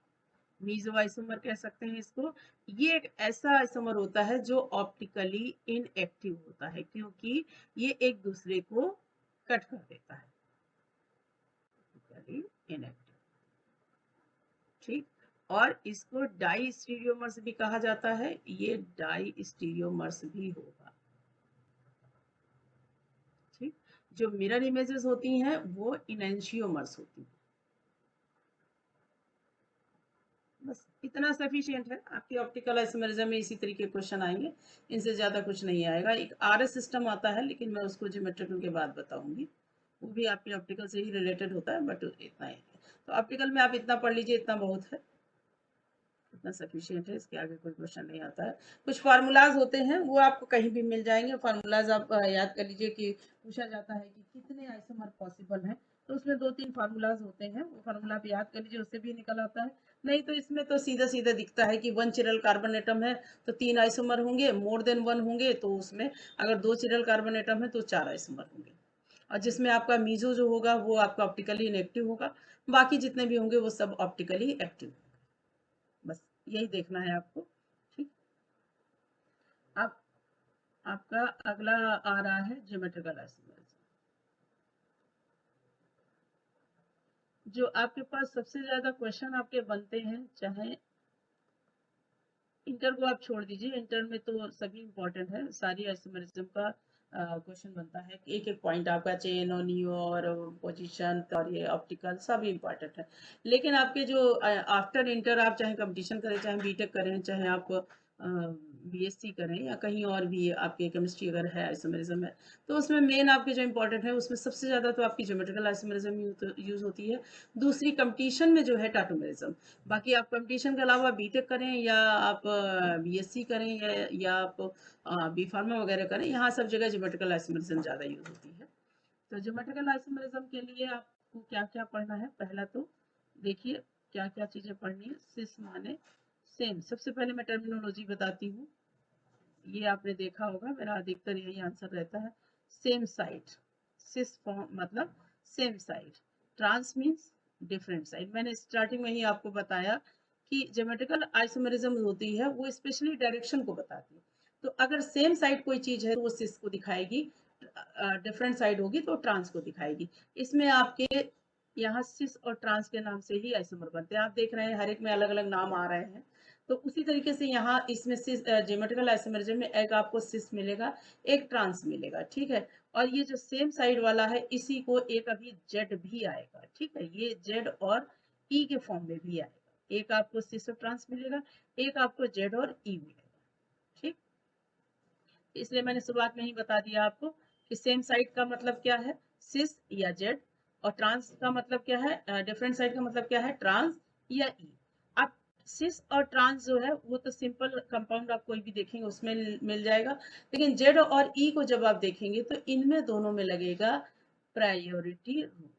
मीजो आइसोमर कह सकते हैं इसको। ये एक ऐसा आइसोमर होता है जो ऑप्टिकली इनएक्टिव होता है, क्योंकि ये एक दूसरे को कट कर देता है। Optically inactive. ठीक, और इसको डाई स्टीरियोमर्स भी कहा जाता है, ये डाई स्टीरियोमर्स भी होगा। ठीक, जो मिरर इमेजेस होती हैं वो इनेंशियोमर्स होती हैं। बस इतना सफिशिएंट है। आपकी ऑप्टिकल आइसोमेरिज्म में इसी तरीके के क्वेश्चन आएंगे, इनसे ज्यादा कुछ नहीं आएगा। एक आरएस सिस्टम आता है, लेकिन मैं उसको ज्योमेट्रिकल के बाद बताऊंगी, वो भी आपके ऑप्टिकल से ही रिलेटेड होता है, बट इतना ही। तो ऑप्टिकल में आप इतना पढ़ लीजिए, इतना बहुत है, इतना सफिशिएंट है, इसके आगे कोई क्वेश्चन नहीं आता है। कुछ फार्मूलाज होते हैं, वो आपको कहीं भी मिल जाएंगे। फार्मूलाज आप याद कर लीजिए कि पूछा जाता है कि कितने आइसोमर पॉसिबल हैं, तो उसमें 2-3 फार्मूलाज होते हैं, वो फार्मूला आप याद कर लीजिए, उससे भी निकल आता है। नहीं तो इसमें तो सीधा सीधा दिखता है कि 1 चिरल कार्बन एटम है तो 3 आइसोमर होंगे, मोर देन 1 होंगे तो उसमें, अगर 2 चिरल कार्बन एटम है तो 4 आइसोमर होंगे। और जिसमें आपका मीजो जो होगा वो आपका ऑप्टिकली इनएक्टिव होगा, बाकी जितने भी होंगे वो सब ऑप्टिकली एक्टिव। बस यही देखना है आपको। ठीक, अब आपका अगला आ रहा है ज्योमेट्रिकल आइसोमेरिज्म। जो आपके पास सबसे ज्यादा क्वेश्चन आपके बनते हैं, चाहे इंटर को आप छोड़ दीजिए, इंटर में तो सभी इंपॉर्टेंट है, सारी आइसोमेरिज्म का क्वेश्चन बनता है। एक एक पॉइंट आपका चेन और न्यू और पोजीशन और ये ऑप्टिकल सब इंपॉर्टेंट है। लेकिन आपके जो आफ्टर इंटर आप चाहे कंपटीशन करें, चाहे बीटेक करें, चाहे आप बीएससी करें, या कहीं और भी आपके केमिस्ट्री अगर है आइसोमेरिज्म है, तो उसमें मेन आपके जो इंपॉर्टेंट है उसमें सबसे ज्यादा तो आपकी ज्योमेट्रिकल आइसोमेरिज्म यूज होती है। दूसरी कंपटीशन में जो है टाटोमेरिज्म। बाकी आप कंपटीशन के अलावा बीटेक करें या आप बीएससी करें या आप बी फार्मा वगैरह करें, यहाँ सब जगह ज्योमेट्रिकल आइसोमेरिज्म ज़्यादा यूज होती है। तो ज्योमेट्रिकल आइसोमेरिज्म के लिए आपको क्या क्या पढ़ना है, पहला तो देखिए क्या क्या चीज़ें पढ़नी है। सिस माने सेम, सबसे पहले मैं टर्मिनोलॉजी बताती हूँ। ये आपने देखा होगा, मेरा अधिकतर यही आंसर रहता है। सेम साइड, सिस फॉर्म मतलब same side, trans means different side. मैंने स्टार्टिंग में ही आपको बताया कि ज्योमेट्रिकल आइसोमेरिज्म होती है वो स्पेशली डायरेक्शन को बताती है। तो अगर सेम साइड कोई चीज है तो वो सिस को दिखाएगी, डिफरेंट साइड होगी तो ट्रांस को दिखाएगी। इसमें आपके यहाँ सिस और ट्रांस के नाम से ही आइसोमर बनते हैं। आप देख रहे हैं हर एक में अलग अलग नाम आ रहे हैं। तो उसी तरीके से यहाँ इसमें सिस ज्योमेट्रिकल आइसोमेरिज्म में एक आपको सिस मिलेगा, एक ट्रांस मिलेगा। ठीक है, और ये जो सेम साइड वाला है इसी को एक अभी जेड भी आएगा। ठीक है, ये जेड और ई के फॉर्म में भी आएगा। एक आपको सिस और ट्रांस मिलेगा, एक आपको जेड और ई मिलेगा। ठीक, इसलिए मैंने शुरुआत में ही बता दिया आपको कि सेम साइड का मतलब क्या है, सिस या जेड, और ट्रांस का मतलब क्या है, डिफरेंट साइड का मतलब क्या है, ट्रांस या ई। अब सिस और ट्रांस जो है वो तो सिंपल कंपाउंड आप कोई भी देखेंगे उसमें मिल जाएगा, लेकिन जेड और ई को जब आप देखेंगे तो इनमें दोनों में लगेगा प्रायोरिटी रूल।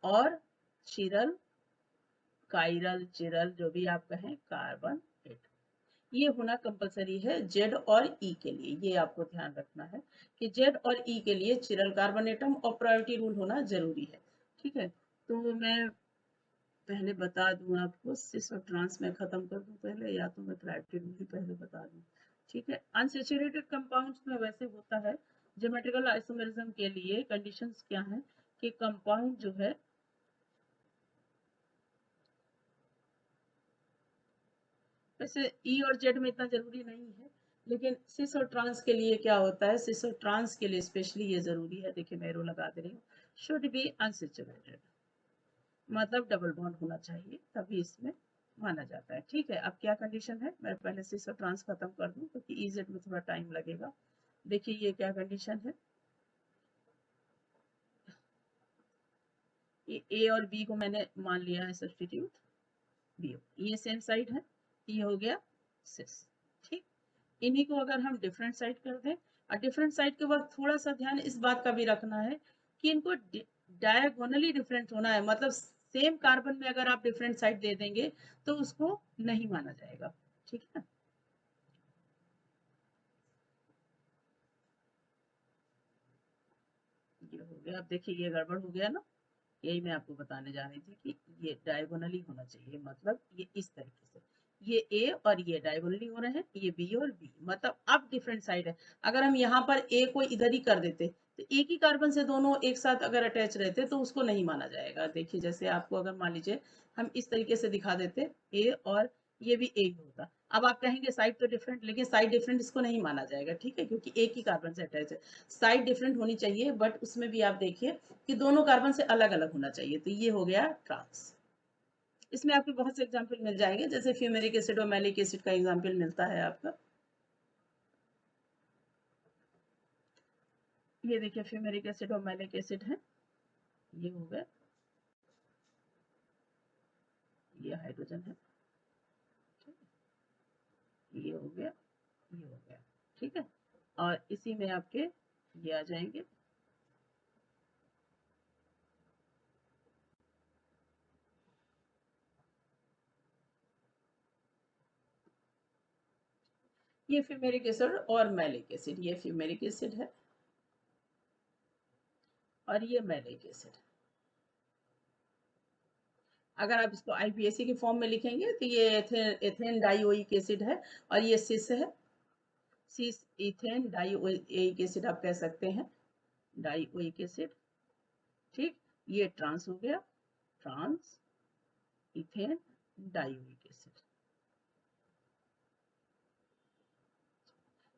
और चिरल, काइरल, चिरल जो भी आप कहें, कार्बन एटम, ये होना कंपलसरी है जेड और ई के लिए। ये आपको ध्यान रखना है कि जेड और ई के लिए चिरल, कार्बन एटम और प्रायोरिटी रूल होना जरूरी है। ठीक है, तो मैं पहले बता दूं आपको, सिस और ट्रांस में खत्म कर दूं पहले, या तो मैं प्रायोरिटी रूल ही पहले बता दूं। ठीक है, अनसैचुरेटेड कंपाउंड्स में वैसे होता है ज्योमेट्रिकल आइसोमेरिज्म के लिए कंडीशंस क्या है कि कंपाउंड जो है, वैसे ई और जेड में इतना जरूरी नहीं है, लेकिन सिस और ट्रांस के लिए क्या होता है, सिस और ट्रांस के लिए स्पेशली ये जरूरी है। देखिए मैं एरो लगा दे रही हूँ, शुड बी अनसैचुरेटेड, मतलब डबल बॉन्ड होना चाहिए, तभी इसमें माना जाता है। ठीक है, अब क्या कंडीशन है, मैं पहले सिस और ट्रांस खत्म कर दूं क्योंकि इजेड में थोड़ा टाइम लगेगा। देखिए ये क्या कंडीशन है, ये ए और बी को मैंने मान लिया है सब्स्टिट्यूट, बी, ये सेम साइड है, ये हो गया सिस। ठीक, इन्हीं को अगर हम डिफरेंट साइड कर दें, और डिफरेंट साइड के बाद थोड़ा सा ध्यान इस बात का भी रखना है कि इनको डायगोनली डिफरेंट होना है, मतलब सेम कार्बन में अगर आप डिफरेंट साइड दे देंगे तो उसको नहीं माना जाएगा। ठीक है, ये हो गया। अब देखिए ये गड़बड़ हो गया ना, यही मैं आपको बताने जा रही थी कि ये डायगोनली होना चाहिए, मतलब ये इस तरीके से, ये ए और ये डायगोनली हो रहे हैं, ये बी और बी, मतलब अब डिफरेंट साइड है। अगर हम यहाँ पर ए को इधर ही कर देते, तो एक ही कार्बन से दोनों एक साथ अगर अटैच रहते तो उसको नहीं माना जाएगा। देखिए जैसे आपको अगर मान लीजिए हम इस तरीके से दिखा देते ए और ये भी ए ही होता। अब आप कहेंगे साइड तो डिफरेंट, लेकिन साइड डिफरेंट इसको नहीं माना जाएगा, ठीक है, क्योंकि एक ही कार्बन से अटैच है। साइड डिफरेंट होनी चाहिए, बट उसमें भी आप देखिए कि दोनों कार्बन से अलग अलग होना चाहिए। तो ये हो गया ट्रांस। इसमें आपके बहुत से एग्जाम्पल मिल जाएंगे, जैसे फ्यूमेरिक एसिड और मैलिक एसिड का एग्जाम्पल मिलता है आपका। ये देखिए फ्यूमेरिक एसिड और मैलिक एसिड है, ये हो गया, ये हाइड्रोजन है, ये हो गया, ये हो गया, ठीक है। और इसी में आपके ये आ जाएंगे, ये फ्यूमेरिक एसिड और मैलिक एसिड, ये फ्यूमेरिक एसिड है और ये मैलिक एसिड। अगर आप इसको आईपीएसी के फॉर्म में लिखेंगे तो ये एथेन डाइओइक एसिड है और ये सिस है, सिस इथेन डाइओइक एसिड आप कह सकते हैं, डाइओइक एसिड, ठीक। ये ट्रांस हो गया, ट्रांस इथेन डाइओइक एसिड।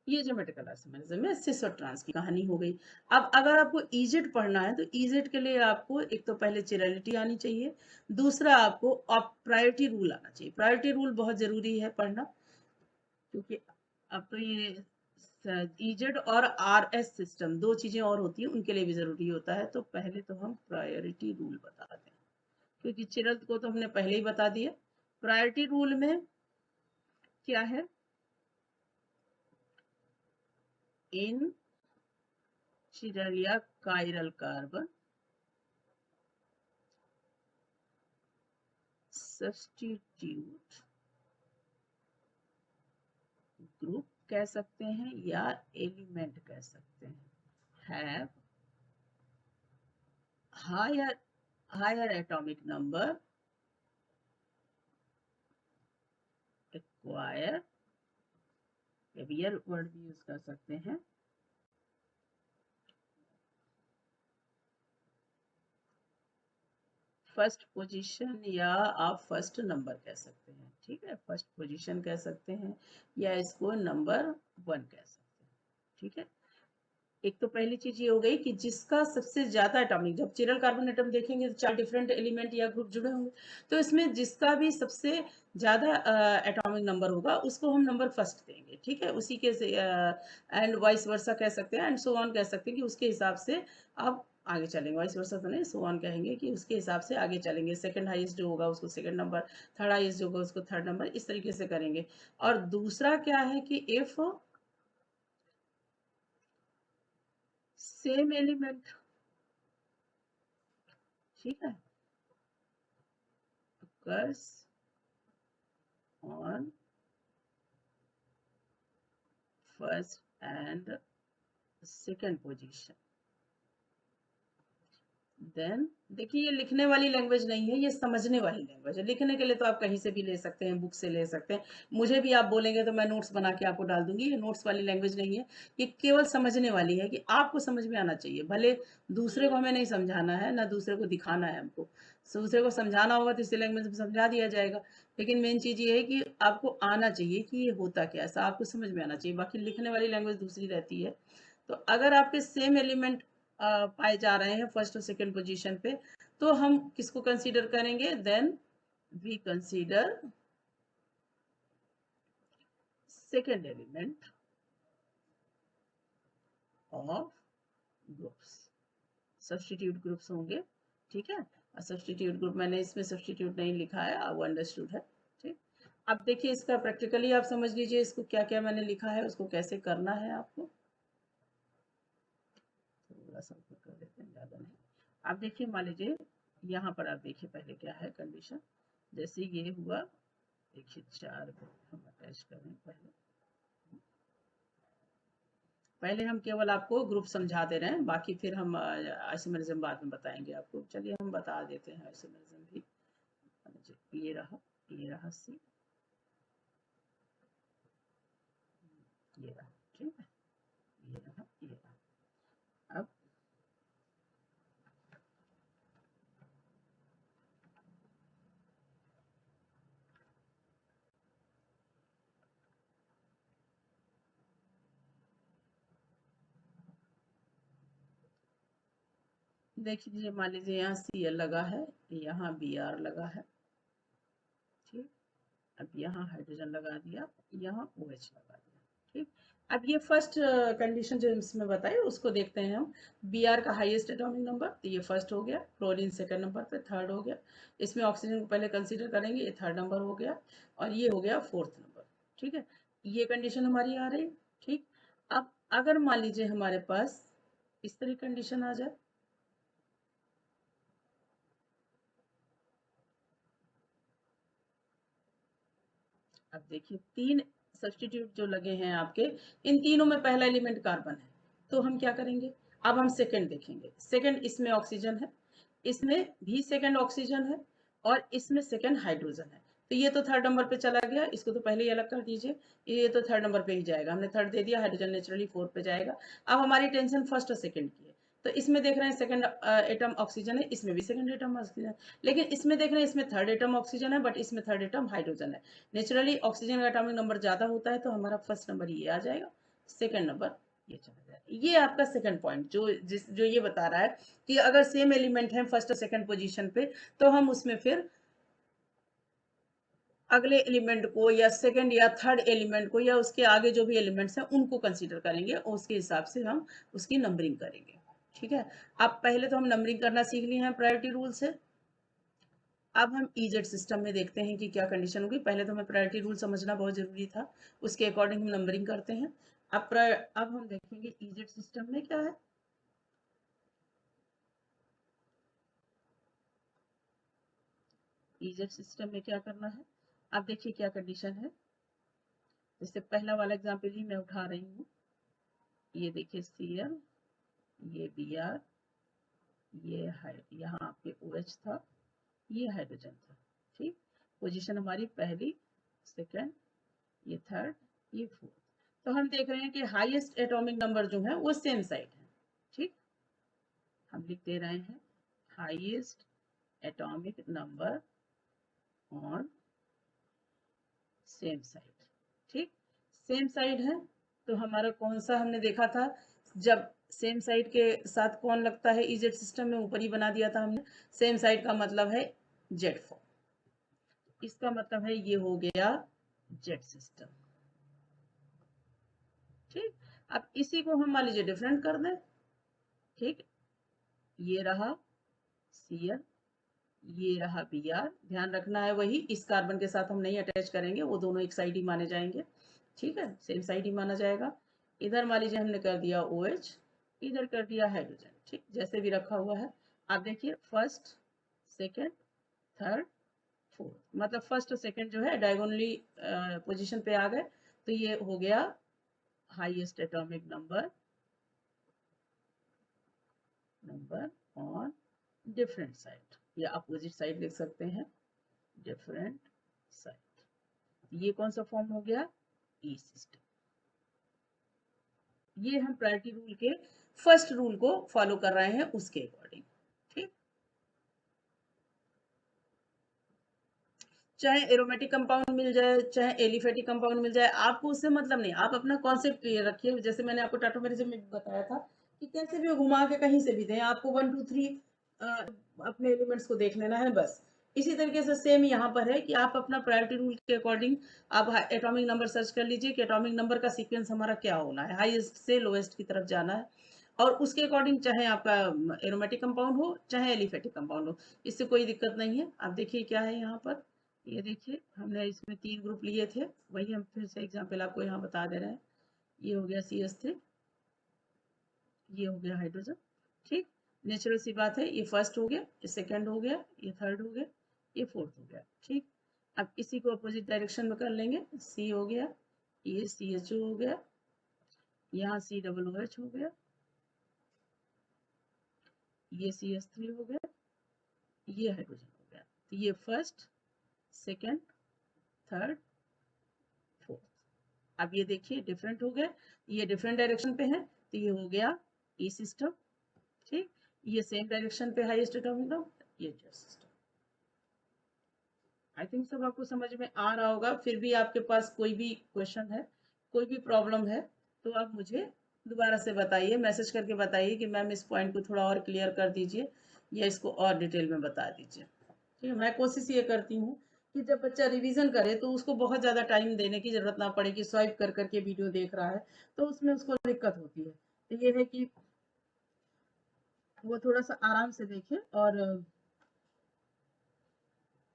ये ज्योमेट्रिकल आइसोमेरिज्म में सिस और ट्रांस की कहानी हो गई। अब अगर आपको इजेड पढ़ना है तो इजेड के लिए आपको एक तो पहले चिरलिटी आनी चाहिए, दूसरा आपको प्रायोरिटी रूल आना चाहिए। प्रायोरिटी रूल बहुत जरूरी है पढ़ना, क्योंकि अब तो ये इजेड और आरएस सिस्टम दो चीजें और होती हैं, उनके लिए भी जरूरी होता है। तो पहले तो हम प्रायोरिटी रूल बता दें, क्योंकि चिरल को तो हमने पहले ही बता दिया। प्रायोरिटी रूल में क्या है, इन चिरल या कायरल कार्बन सब्स्टिट्यूट ग्रुप कह सकते हैं या एलिमेंट कह सकते हैं, have higher atomic number acquire, word भी यूज कर सकते हैं, फर्स्ट पोजीशन या आप फर्स्ट नंबर कह सकते हैं, ठीक है, फर्स्ट पोजीशन कह सकते हैं या इसको नंबर 1 कह सकते हैं, ठीक है। एक तो पहली चीज ये हो गई कि जिसका सबसे ज्यादा एटॉमिक, जब चिरल कार्बन एटम देखेंगे तो 4 डिफरेंट एलिमेंट या ग्रुप जुड़े होंगे, तो इसमें जिसका भी सबसे ज्यादा एटॉमिक नंबर होगा उसको हम नंबर फर्स्ट देंगे, ठीक है। उसी के एंड वाइस वर्सा कह सकते हैं, एंड सो ऑन कह सकते हैं कि उसके हिसाब से आप आगे चलेंगे। वाइस वर्सा तो नहीं, सो ऑन कहेंगे कि उसके हिसाब से आगे चलेंगे। सेकंड हाईएस्ट जो होगा उसको सेकंड नंबर, थर्ड हाईएस्ट जो होगा उसको थर्ड नंबर, इस तरीके से करेंगे। और दूसरा क्या है कि इफ सेम एलिमेंट, ठीक है, occurs on first and second position, then देखिए ये लिखने वाली लैंग्वेज नहीं है, ये समझने वाली लैंग्वेज है। लिखने के लिए तो आप कहीं से भी ले सकते हैं, बुक से ले सकते हैं, मुझे भी आप बोलेंगे तो मैं नोट्स बना के आपको डाल दूंगी। ये नोट्स वाली लैंग्वेज नहीं है, ये केवल समझने वाली है कि आपको समझ में आना चाहिए। भले दूसरे को हमें नहीं समझाना है, ना दूसरे को दिखाना है हमको, दूसरे को समझाना होगा तो इसी लैंग्वेज में समझा दिया जाएगा, लेकिन मेन चीज ये है कि आपको आना चाहिए कि ये होता क्या, ऐसा आपको समझ में आना चाहिए। बाकी लिखने वाली लैंग्वेज दूसरी रहती है। तो अगर आपके सेम एलिमेंट पाए जा रहे हैं फर्स्ट और सेकंड पोजीशन पे, तो हम किसको कंसीडर करेंगे, then we consider second element of groups, substitute groups होंगे, ठीक है। और सब्स्टिट्यूट ग्रुप मैंने इसमें सब्स्टिट्यूट नहीं लिखा है, वो अंडरस्टूड है, ठीक। अब देखिए इसका प्रैक्टिकली आप समझ लीजिए, इसको क्या क्या मैंने लिखा है, उसको कैसे करना है आपको। थोड़ा सा ऊपर कर देते हैं, ज्यादा नहीं। आप देखिए मान लीजिए यहाँ पर आप देखिए पहले क्या है कंडीशन, जैसे ये हुआ, देखिए 4 को हम अटैच करें। पहले पहले हम केवल आपको ग्रुप समझा दे रहे हैं, बाकी फिर हम आइसोमेरिज्म बाद में बताएंगे आपको। चलिए हम बता देते हैं आइसोमेरिज्म भी। ये रहा सी, ये रहा, ठीक है, ये रहा, ये रहा। अब देख लीजिए, मान लीजिए यहाँ Cl लगा है, यहाँ Br लगा है, ठीक। अब यहाँ हाइड्रोजन लगा दिया, यहाँ OH लगा दिया, ठीक। अब ये फर्स्ट कंडीशन जो इसमें बताई उसको देखते हैं हम। Br का हाईएस्ट एटॉमिक नंबर, तो ये फर्स्ट हो गया, क्लोरीन सेकंड नंबर पे, थर्ड हो गया, इसमें ऑक्सीजन को पहले कंसीडर करेंगे, ये थर्ड नंबर हो गया, और ये हो गया फोर्थ नंबर, ठीक है। ये कंडीशन हमारी आ रही, ठीक। अब अगर मान लीजिए हमारे पास इस तरह कंडीशन आ जाए, अब देखिए तीन सब्स्टिट्यूट जो लगे हैं आपके, इन तीनों में पहला एलिमेंट कार्बन है, तो हम क्या करेंगे, अब हम सेकंड देखेंगे। सेकंड, इसमें ऑक्सीजन है, इसमें भी सेकंड ऑक्सीजन है, और इसमें सेकंड हाइड्रोजन है, तो ये तो थर्ड नंबर पे चला गया, इसको तो पहले ही अलग कर दीजिए, ये तो थर्ड नंबर पे ही जाएगा, हमने थर्ड दे दिया, हाइड्रोजन नेचुरली फोर्थ पे जाएगा। अब हमारी टेंशन फर्स्ट और सेकंड की है, तो इसमें देख रहे हैं सेकंड एटम ऑक्सीजन है, इसमें भी सेकंड एटम ऑक्सीजन है, लेकिन इसमें देख रहे हैं इसमें थर्ड एटम ऑक्सीजन है, बट इसमें थर्ड एटम हाइड्रोजन है। नेचुरली ऑक्सीजन का एटॉमिक नंबर ज्यादा होता है, तो हमारा फर्स्ट नंबर ये आ जाएगा, सेकंड नंबर ये चला जाएगा। ये आपका सेकंड पॉइंट जो ये बता रहा है कि अगर सेम एलिमेंट है फर्स्ट और सेकंड पोजीशन पे, तो हम उसमें फिर अगले एलिमेंट को या सेकंड या थर्ड एलिमेंट को या उसके आगे जो भी एलिमेंट्स हैं उनको कंसीडर करेंगे, और उसके हिसाब से हम उसकी नंबरिंग करेंगे, ठीक है। अब पहले तो हम नंबरिंग करना सीख लिए हैं प्रायोरिटी रूल से। अब हम ईजेड सिस्टम में देखते हैं कि क्या कंडीशन होगी। पहले तो हमें प्रायोरिटी रूल समझना बहुत जरूरी था, उसके अकॉर्डिंग हम नंबरिंग करते हैं। अब हम देखेंगे ईजेड सिस्टम में क्या है। ईजेड सिस्टम में क्या करना है, अब देखिए क्या कंडीशन है। जैसे पहला वाला एग्जाम्पल ही मैं उठा रही हूँ, ये देखिए Cl, ये Br, ये यहाँ आपके OH था, ये हाइड्रोजन था, ठीक। पोजीशन हमारी पहली, सेकंड, ये थर्ड, ये फोर्थ। तो हम देख रहे हैं कि हाईएस्ट एटॉमिक नंबर जो है वो सेम साइड है, ठीक। हम लिख दे रहे हैं highest atomic number on same side, ठीक। सेम साइड है, तो हमारा कौन सा हमने देखा था, जब सेम साइड के साथ कौन लगता है इजेड सिस्टम में, ऊपर ही बना दिया था हमने। सेम साइड का मतलब है जेड फॉर्म, इसका मतलब है ये हो गया जेड सिस्टम, ठीक। अब इसी को हम मान लीजिए डिफरेंट कर दें, ठीक। ये रहा Cl, ये रहा Br, ध्यान रखना है वही, इस कार्बन के साथ हम नहीं अटैच करेंगे, वो दोनों एक साइड ही माने जाएंगे, ठीक है, सेम साइड ही माना जाएगा। इधर मान लीजिए हमने कर दिया OH, इधर कर दिया हाइड्रोजन, ठीक, जैसे भी रखा हुआ है। आप देखिए फर्स्ट, सेकंड, थर्ड, फोर्थ, मतलब फर्स्ट और सेकंड जो है डायगोनली पोजीशन पे आ गए, तो ये हो गया highest atomic number on different side, या अपोजिट साइड लिख सकते हैं, डिफरेंट साइड। ये कौन सा फॉर्म हो गया, ई सिस्टम। ये हम प्रायोरिटी रूल के फर्स्ट रूल को फॉलो कर रहे हैं उसके अकॉर्डिंग, ठीक। चाहे एरोमेटिक कंपाउंड मिल जाए, चाहे एलिफेटिक कंपाउंड मिल जाए, आपको उससे मतलब नहीं, आप अपना कॉन्सेप्ट क्लियर रखिए। जैसे मैंने आपको टाटोमेरिज्म में बताया था कि कैसे भी घुमा के कहीं से भी दें, आपको 1 2 3 अपने एलिमेंट्स को देख लेना है बस। इसी तरीके से सेम यहाँ पर है कि आप अपना प्रायोरिटी रूल के अकॉर्डिंग आप एटॉमिक नंबर सर्च कर लीजिए कि एटॉमिक नंबर का सीक्वेंस हमारा क्या होना है, हाईएस्ट से लोएस्ट की तरफ जाना है, और उसके अकॉर्डिंग चाहे आपका एरोमेटिक कंपाउंड हो चाहे एलिफेटिक कंपाउंड हो, इससे कोई दिक्कत नहीं है। आप देखिए क्या है यहाँ पर, ये देखिए हमने इसमें 3 ग्रुप लिए थे, वही हम फिर से एग्जांपल आपको यहाँ बता दे रहे हैं। ये हो गया CH3, ये हो गया हाइड्रोजन, ठीक। नेचुरल सी बात है, ये फर्स्ट हो गया, ये सेकंड हो गया, ये थर्ड हो गया, ये फोर्थ हो गया, ठीक। अब इसी को अपोजिट डायरेक्शन में कर लेंगे, C हो गया, ये CHO हो गया, यहाँ COOH हो गया, ये CH3 हो गया, ये हाइड्रोजन हो गया। तो ये फर्स्ट, सेकंड, थर्ड, फोर्थ। अब ये देखिए डिफरेंट हो गया, ये डिफरेंट डायरेक्शन पे है, तो ये हो गया ई सिस्टम, ठीक। ये सेम डायरेक्शन पे हाईएस्ट एटॉमिक नंबर, ये जेड सिस्टम। आई थिंक सब आपको समझ में आ रहा होगा। फिर भी आपके पास कोई भी क्वेश्चन है, कोई भी प्रॉब्लम है, तो आप मुझे दोबारा से बताइए, मैसेज करके बताइए कि मैम इस पॉइंट को थोड़ा और क्लियर कर दीजिए या इसको और डिटेल में बता दीजिए। ठीक है, मैं कोशिश ये करती हूँ कि जब बच्चा रिवीजन करे तो उसको बहुत ज़्यादा टाइम देने की ज़रूरत ना पड़े कि स्वाइप कर करके वीडियो देख रहा है, तो उसमें उसको दिक्कत होती है। तो ये है कि वो थोड़ा सा आराम से देखे और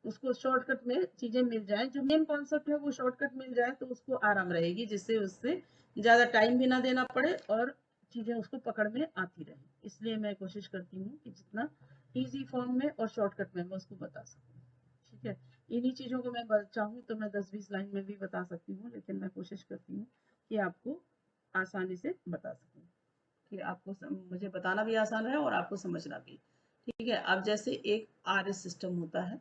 उसको शॉर्टकट में चीजें मिल जाए, जो मेन कॉन्सेप्ट है वो शॉर्टकट मिल जाए तो उसको आराम रहेगी, जिससे उससे ज्यादा टाइम भी ना देना पड़े और चीजें उसको पकड़ में आती रहे। इसलिए मैं कोशिश करती हूँ कि जितना इजी फॉर्म में और शॉर्टकट में मैं उसको बता सकूँ। ठीक है, इन्हीं चीजों को मैं चाहूँ तो मैं 10-20 लाइन में भी बता सकती हूँ, लेकिन मैं कोशिश करती हूँ कि आपको आसानी से बता सकूँ, कि आपको मुझे बताना भी आसान रहे और आपको समझना भी। ठीक है, अब जैसे एक RS सिस्टम होता है,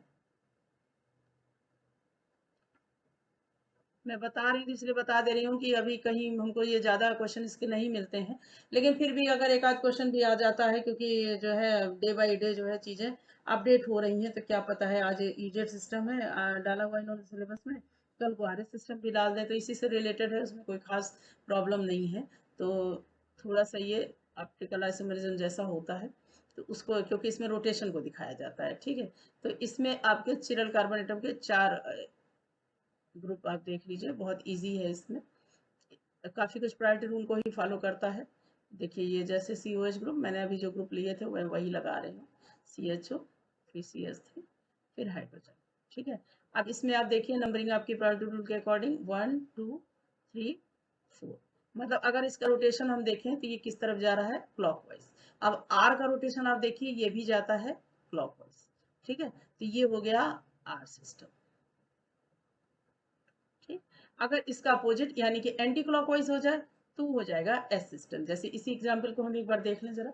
मैं बता रही थी इसलिए बता दे रही हूँ कि अभी कहीं हमको ये ज़्यादा क्वेश्चन इसके नहीं मिलते हैं, लेकिन फिर भी अगर एक आध क्वेश्चन भी आ जाता है, क्योंकि जो है डे बाय डे जो है चीज़ें अपडेट हो रही हैं, तो क्या पता है आज ईजेड सिस्टम है डाला हुआ इन्होंने सिलेबस में, कल को RS सिस्टम भी डाल दें, तो इसी से रिलेटेड है, उसमें कोई खास प्रॉब्लम नहीं है। तो थोड़ा सा ये ऑप्टिकल आइसोमेरिज्म जैसा होता है, तो उसको क्योंकि इसमें रोटेशन को दिखाया जाता है। ठीक है, तो इसमें आपके चिरल कार्बन एटम के 4 ग्रुप आप देख लीजिए, बहुत इजी है। इसमें काफी कुछ प्रायोरिटी रूल को ही फॉलो करता है। देखिए ये जैसे COH ग्रुप, मैंने अभी जो ग्रुप लिए थे वह वही लगा रही हूँ, CHO फिर CH3 फिर हाइड्रोजन। ठीक है, अब इसमें आप देखिए नंबरिंग आपकी प्रायोरिटी रूल के अकॉर्डिंग 1 2 3 4, मतलब अगर इसका रोटेशन हम देखें तो ये किस तरफ जा रहा है, क्लॉकवाइज। अब R का रोटेशन आप देखिए, ये भी जाता है क्लॉकवाइज। ठीक है, तो ये हो गया R सिस्टम। ठीक, अगर इसका अपोजिट यानी कि एंटी क्लॉकवाइज हो जाए तो हो जाएगा एस सिस्टम। जैसे इसी एग्जांपल को हम एक बार देख लें जरा।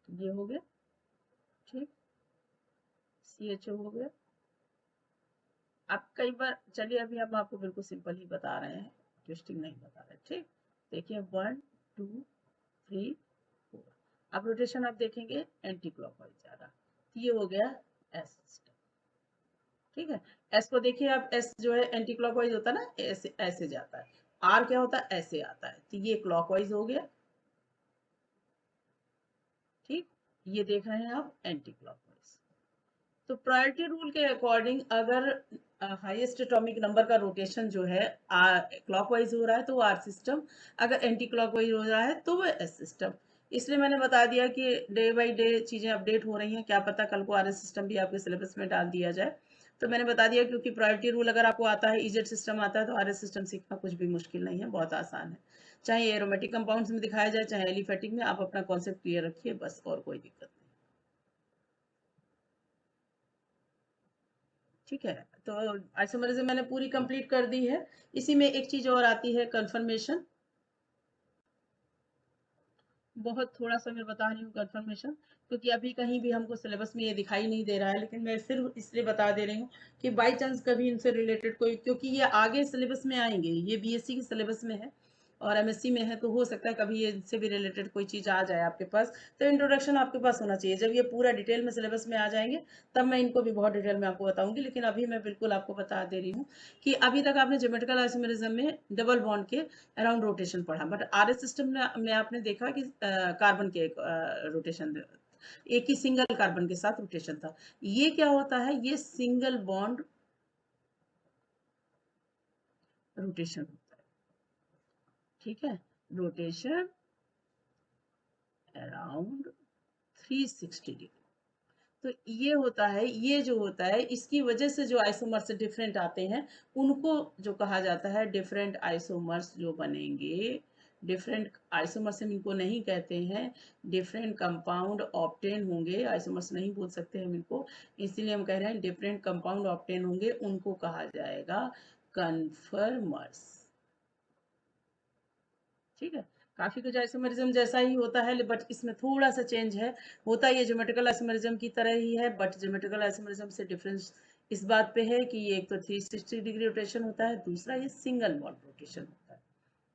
ये हो गया, ठीक, CHO हो गया। अब कई बार चलिए अभी हम आपको बिल्कुल सिंपल ही बता रहे हैं, ट्विस्टिंग नहीं बता रहे। ठीक, देखिए 1 2 3 4, अब रोटेशन आप देखेंगे एंटी क्लॉकवाइज जा रहा, ये हो गया एस सिस्टम। ठीक है, एस को देखिए आप, एस जो है एंटी क्लॉकवाइज होता है ना, ऐसे ऐसे जाता है। आर क्या होता है, ऐसे आता है, तो ये क्लॉकवाइज हो गया। ठीक, ये देख रहे हैं आप एंटी क्लॉकवाइज। तो प्रायोरिटी रूल के अकॉर्डिंग अगर हाईएस्ट एटॉमिक नंबर का रोटेशन जो है क्लॉकवाइज हो रहा है तो वो आर सिस्टम, अगर एंटी क्लॉकवाइज हो रहा है तो वो एस सिस्टम। इसलिए मैंने बता दिया कि डे बाय डे चीजें अपडेट हो रही हैं, क्या पता कल को RS सिस्टम भी आपके सिलेबस में डाल दिया जाए। तो मैंने बता दिया, क्योंकि प्रायोरिटी रूल अगर आपको आता है, इजेड सिस्टम आता है, तो RS सिस्टम सीखना कुछ भी मुश्किल नहीं है, बहुत आसान है। चाहे एरोमेटिक कंपाउंड्स में दिखाया जाए चाहे एलिफेटिक में, आप अपना कॉन्सेप्ट क्लियर रखिए बस, और कोई दिक्कत नहीं। ठीक है, तो आइसोमेरिज्म मैंने पूरी कंप्लीट कर दी है। इसी में एक चीज और आती है, कंफर्मेशन। बहुत थोड़ा सा मैं बता रही हूँ कंफर्मेशन, क्योंकि अभी कहीं भी हमको सिलेबस में ये दिखाई नहीं दे रहा है, लेकिन मैं सिर्फ इसलिए बता दे रही हूँ कि बाई चांस कभी इनसे रिलेटेड कोई, क्योंकि ये आगे सिलेबस में आएंगे, ये BSc के सिलेबस में है और MSc में है, तो हो सकता है कभी ये इनसे भी रिलेटेड कोई चीज आ जाए आपके पास। तो इंट्रोडक्शन आपके पास होना चाहिए, जब ये पूरा डिटेल में सिलेबस में आ जाएंगे तब मैं इनको भी बहुत डिटेल में आपको बताऊंगी, लेकिन अभी मैं बिल्कुल आपको बता दे रही हूँ कि अभी तक आपने ज्योमेट्रिकल आइसोमेरिज्म में डबल बॉन्ड के अराउंड रोटेशन पढ़ा, बट RS सिस्टम में आपने देखा कि कार्बन के रोटेशन, एक ही सिंगल कार्बन के साथ रोटेशन था। ये क्या होता है, ये सिंगल बॉन्ड रोटेशन होता है। ठीक है, रोटेशन अराउंड 360 डिग्री। तो ये होता है, ये जो होता है इसकी वजह से जो आइसोमर्स डिफरेंट आते हैं उनको जो कहा जाता है डिफरेंट आइसोमर्स जो बनेंगे। डिफरेंट आइसोमर्स हम इनको नहीं कहते हैं, डिफरेंट कंपाउंड ऑप्टेन होंगे, आइसोमर्स नहीं बोल सकते हम इनको, इसलिए हम कह रहे हैं डिफरेंट कंपाउंड ऑप्टेन होंगे, उनको कहा जाएगा कन्फर्मर्स। ठीक है, काफी कुछ आइसोमेरिज्म जैसा ही होता है, बट इसमें थोड़ा सा चेंज है। होता ये ज्योमेट्रिकल आइसोमेरिज्म की तरह ही है, बट ज्योमेट्रिकल आइसोमेरिज्म से डिफरेंस इस बात पे है कि ये एक तो 360 डिग्री रोटेशन होता है, दूसरा ये सिंगल बॉन्ड रोटेशन होता है।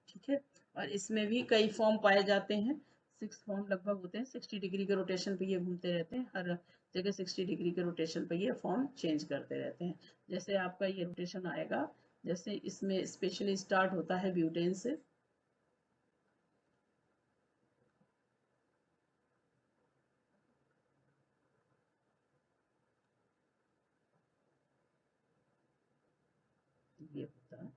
ठीक है, और इसमें भी कई फॉर्म पाए जाते हैं, 6 फॉर्म लगभग होते हैं, 60 डिग्री के रोटेशन पे ये घूमते रहते हैं, हर जगह 60 डिग्री के रोटेशन पे ये फॉर्म चेंज करते रहते हैं। जैसे आपका ये रोटेशन आएगा, जैसे इसमें स्पेशली स्टार्ट होता है ब्यूटेन से। ये होता है,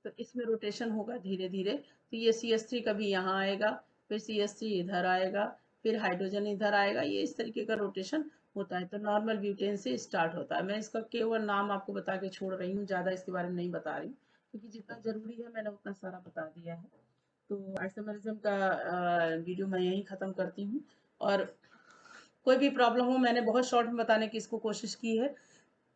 तो इसमें रोटेशन होगा धीरे धीरे। तो ये CH3 कभी यहाँ आएगा, फिर CH3 इधर आएगा, फिर हाइड्रोजन इधर आएगा, ये इस तरीके का रोटेशन होता है। तो नॉर्मल ब्यूटेन से स्टार्ट होता है। मैं इसका केवल नाम आपको बता के छोड़ रही हूँ, ज़्यादा इसके बारे में नहीं बता रही, क्योंकि जितना ज़रूरी है मैंने उतना सारा बता दिया है। तो आइसोमेरिज्म का वीडियो मैं यहीं ख़त्म करती हूँ। और कोई भी प्रॉब्लम हो, मैंने बहुत शॉर्ट में बताने की इसको कोशिश की है,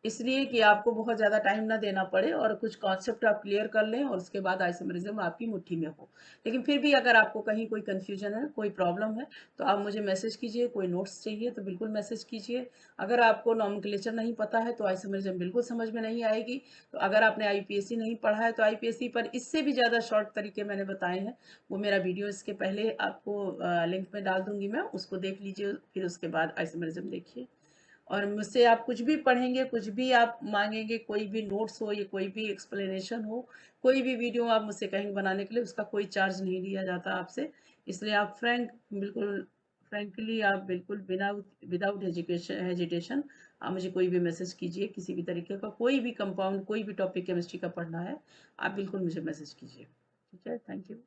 इसलिए कि आपको बहुत ज़्यादा टाइम ना देना पड़े और कुछ कॉन्सेप्ट आप क्लियर कर लें और उसके बाद आइसोमेरिज्म आपकी मुट्ठी में हो। लेकिन फिर भी अगर आपको कहीं कोई कन्फ्यूजन है, कोई प्रॉब्लम है, तो आप मुझे मैसेज कीजिए। कोई नोट्स चाहिए तो बिल्कुल मैसेज कीजिए। अगर आपको नॉमेनक्लेचर नहीं पता है तो आइसोमेरिज्म बिल्कुल समझ में नहीं आएगी। तो अगर आपने आईपीएससी नहीं पढ़ा है तो आईपीएससी पर इससे भी ज़्यादा शॉर्ट तरीके मैंने बताए हैं, वो मेरा वीडियो इसके पहले आपको लिंक में डाल दूंगी मैं, उसको देख लीजिए, फिर उसके बाद आइसोमेरिज्म देखिए। और मुझसे आप कुछ भी पढ़ेंगे, कुछ भी आप मांगेंगे, कोई भी नोट्स हो या कोई भी एक्सप्लेनेशन हो, कोई भी वीडियो आप मुझसे कहेंगे बनाने के लिए, उसका कोई चार्ज नहीं लिया जाता आपसे। इसलिए आप बिल्कुल फ्रेंकली, आप बिल्कुल बिना विदाउट एजुकेशन हेजिटेशन आप मुझे कोई भी मैसेज कीजिए। किसी भी तरीके का कोई भी कंपाउंड, कोई भी टॉपिक केमिस्ट्री का पढ़ना है, आप बिल्कुल मुझे मैसेज कीजिए। ठीक है, थैंक यू।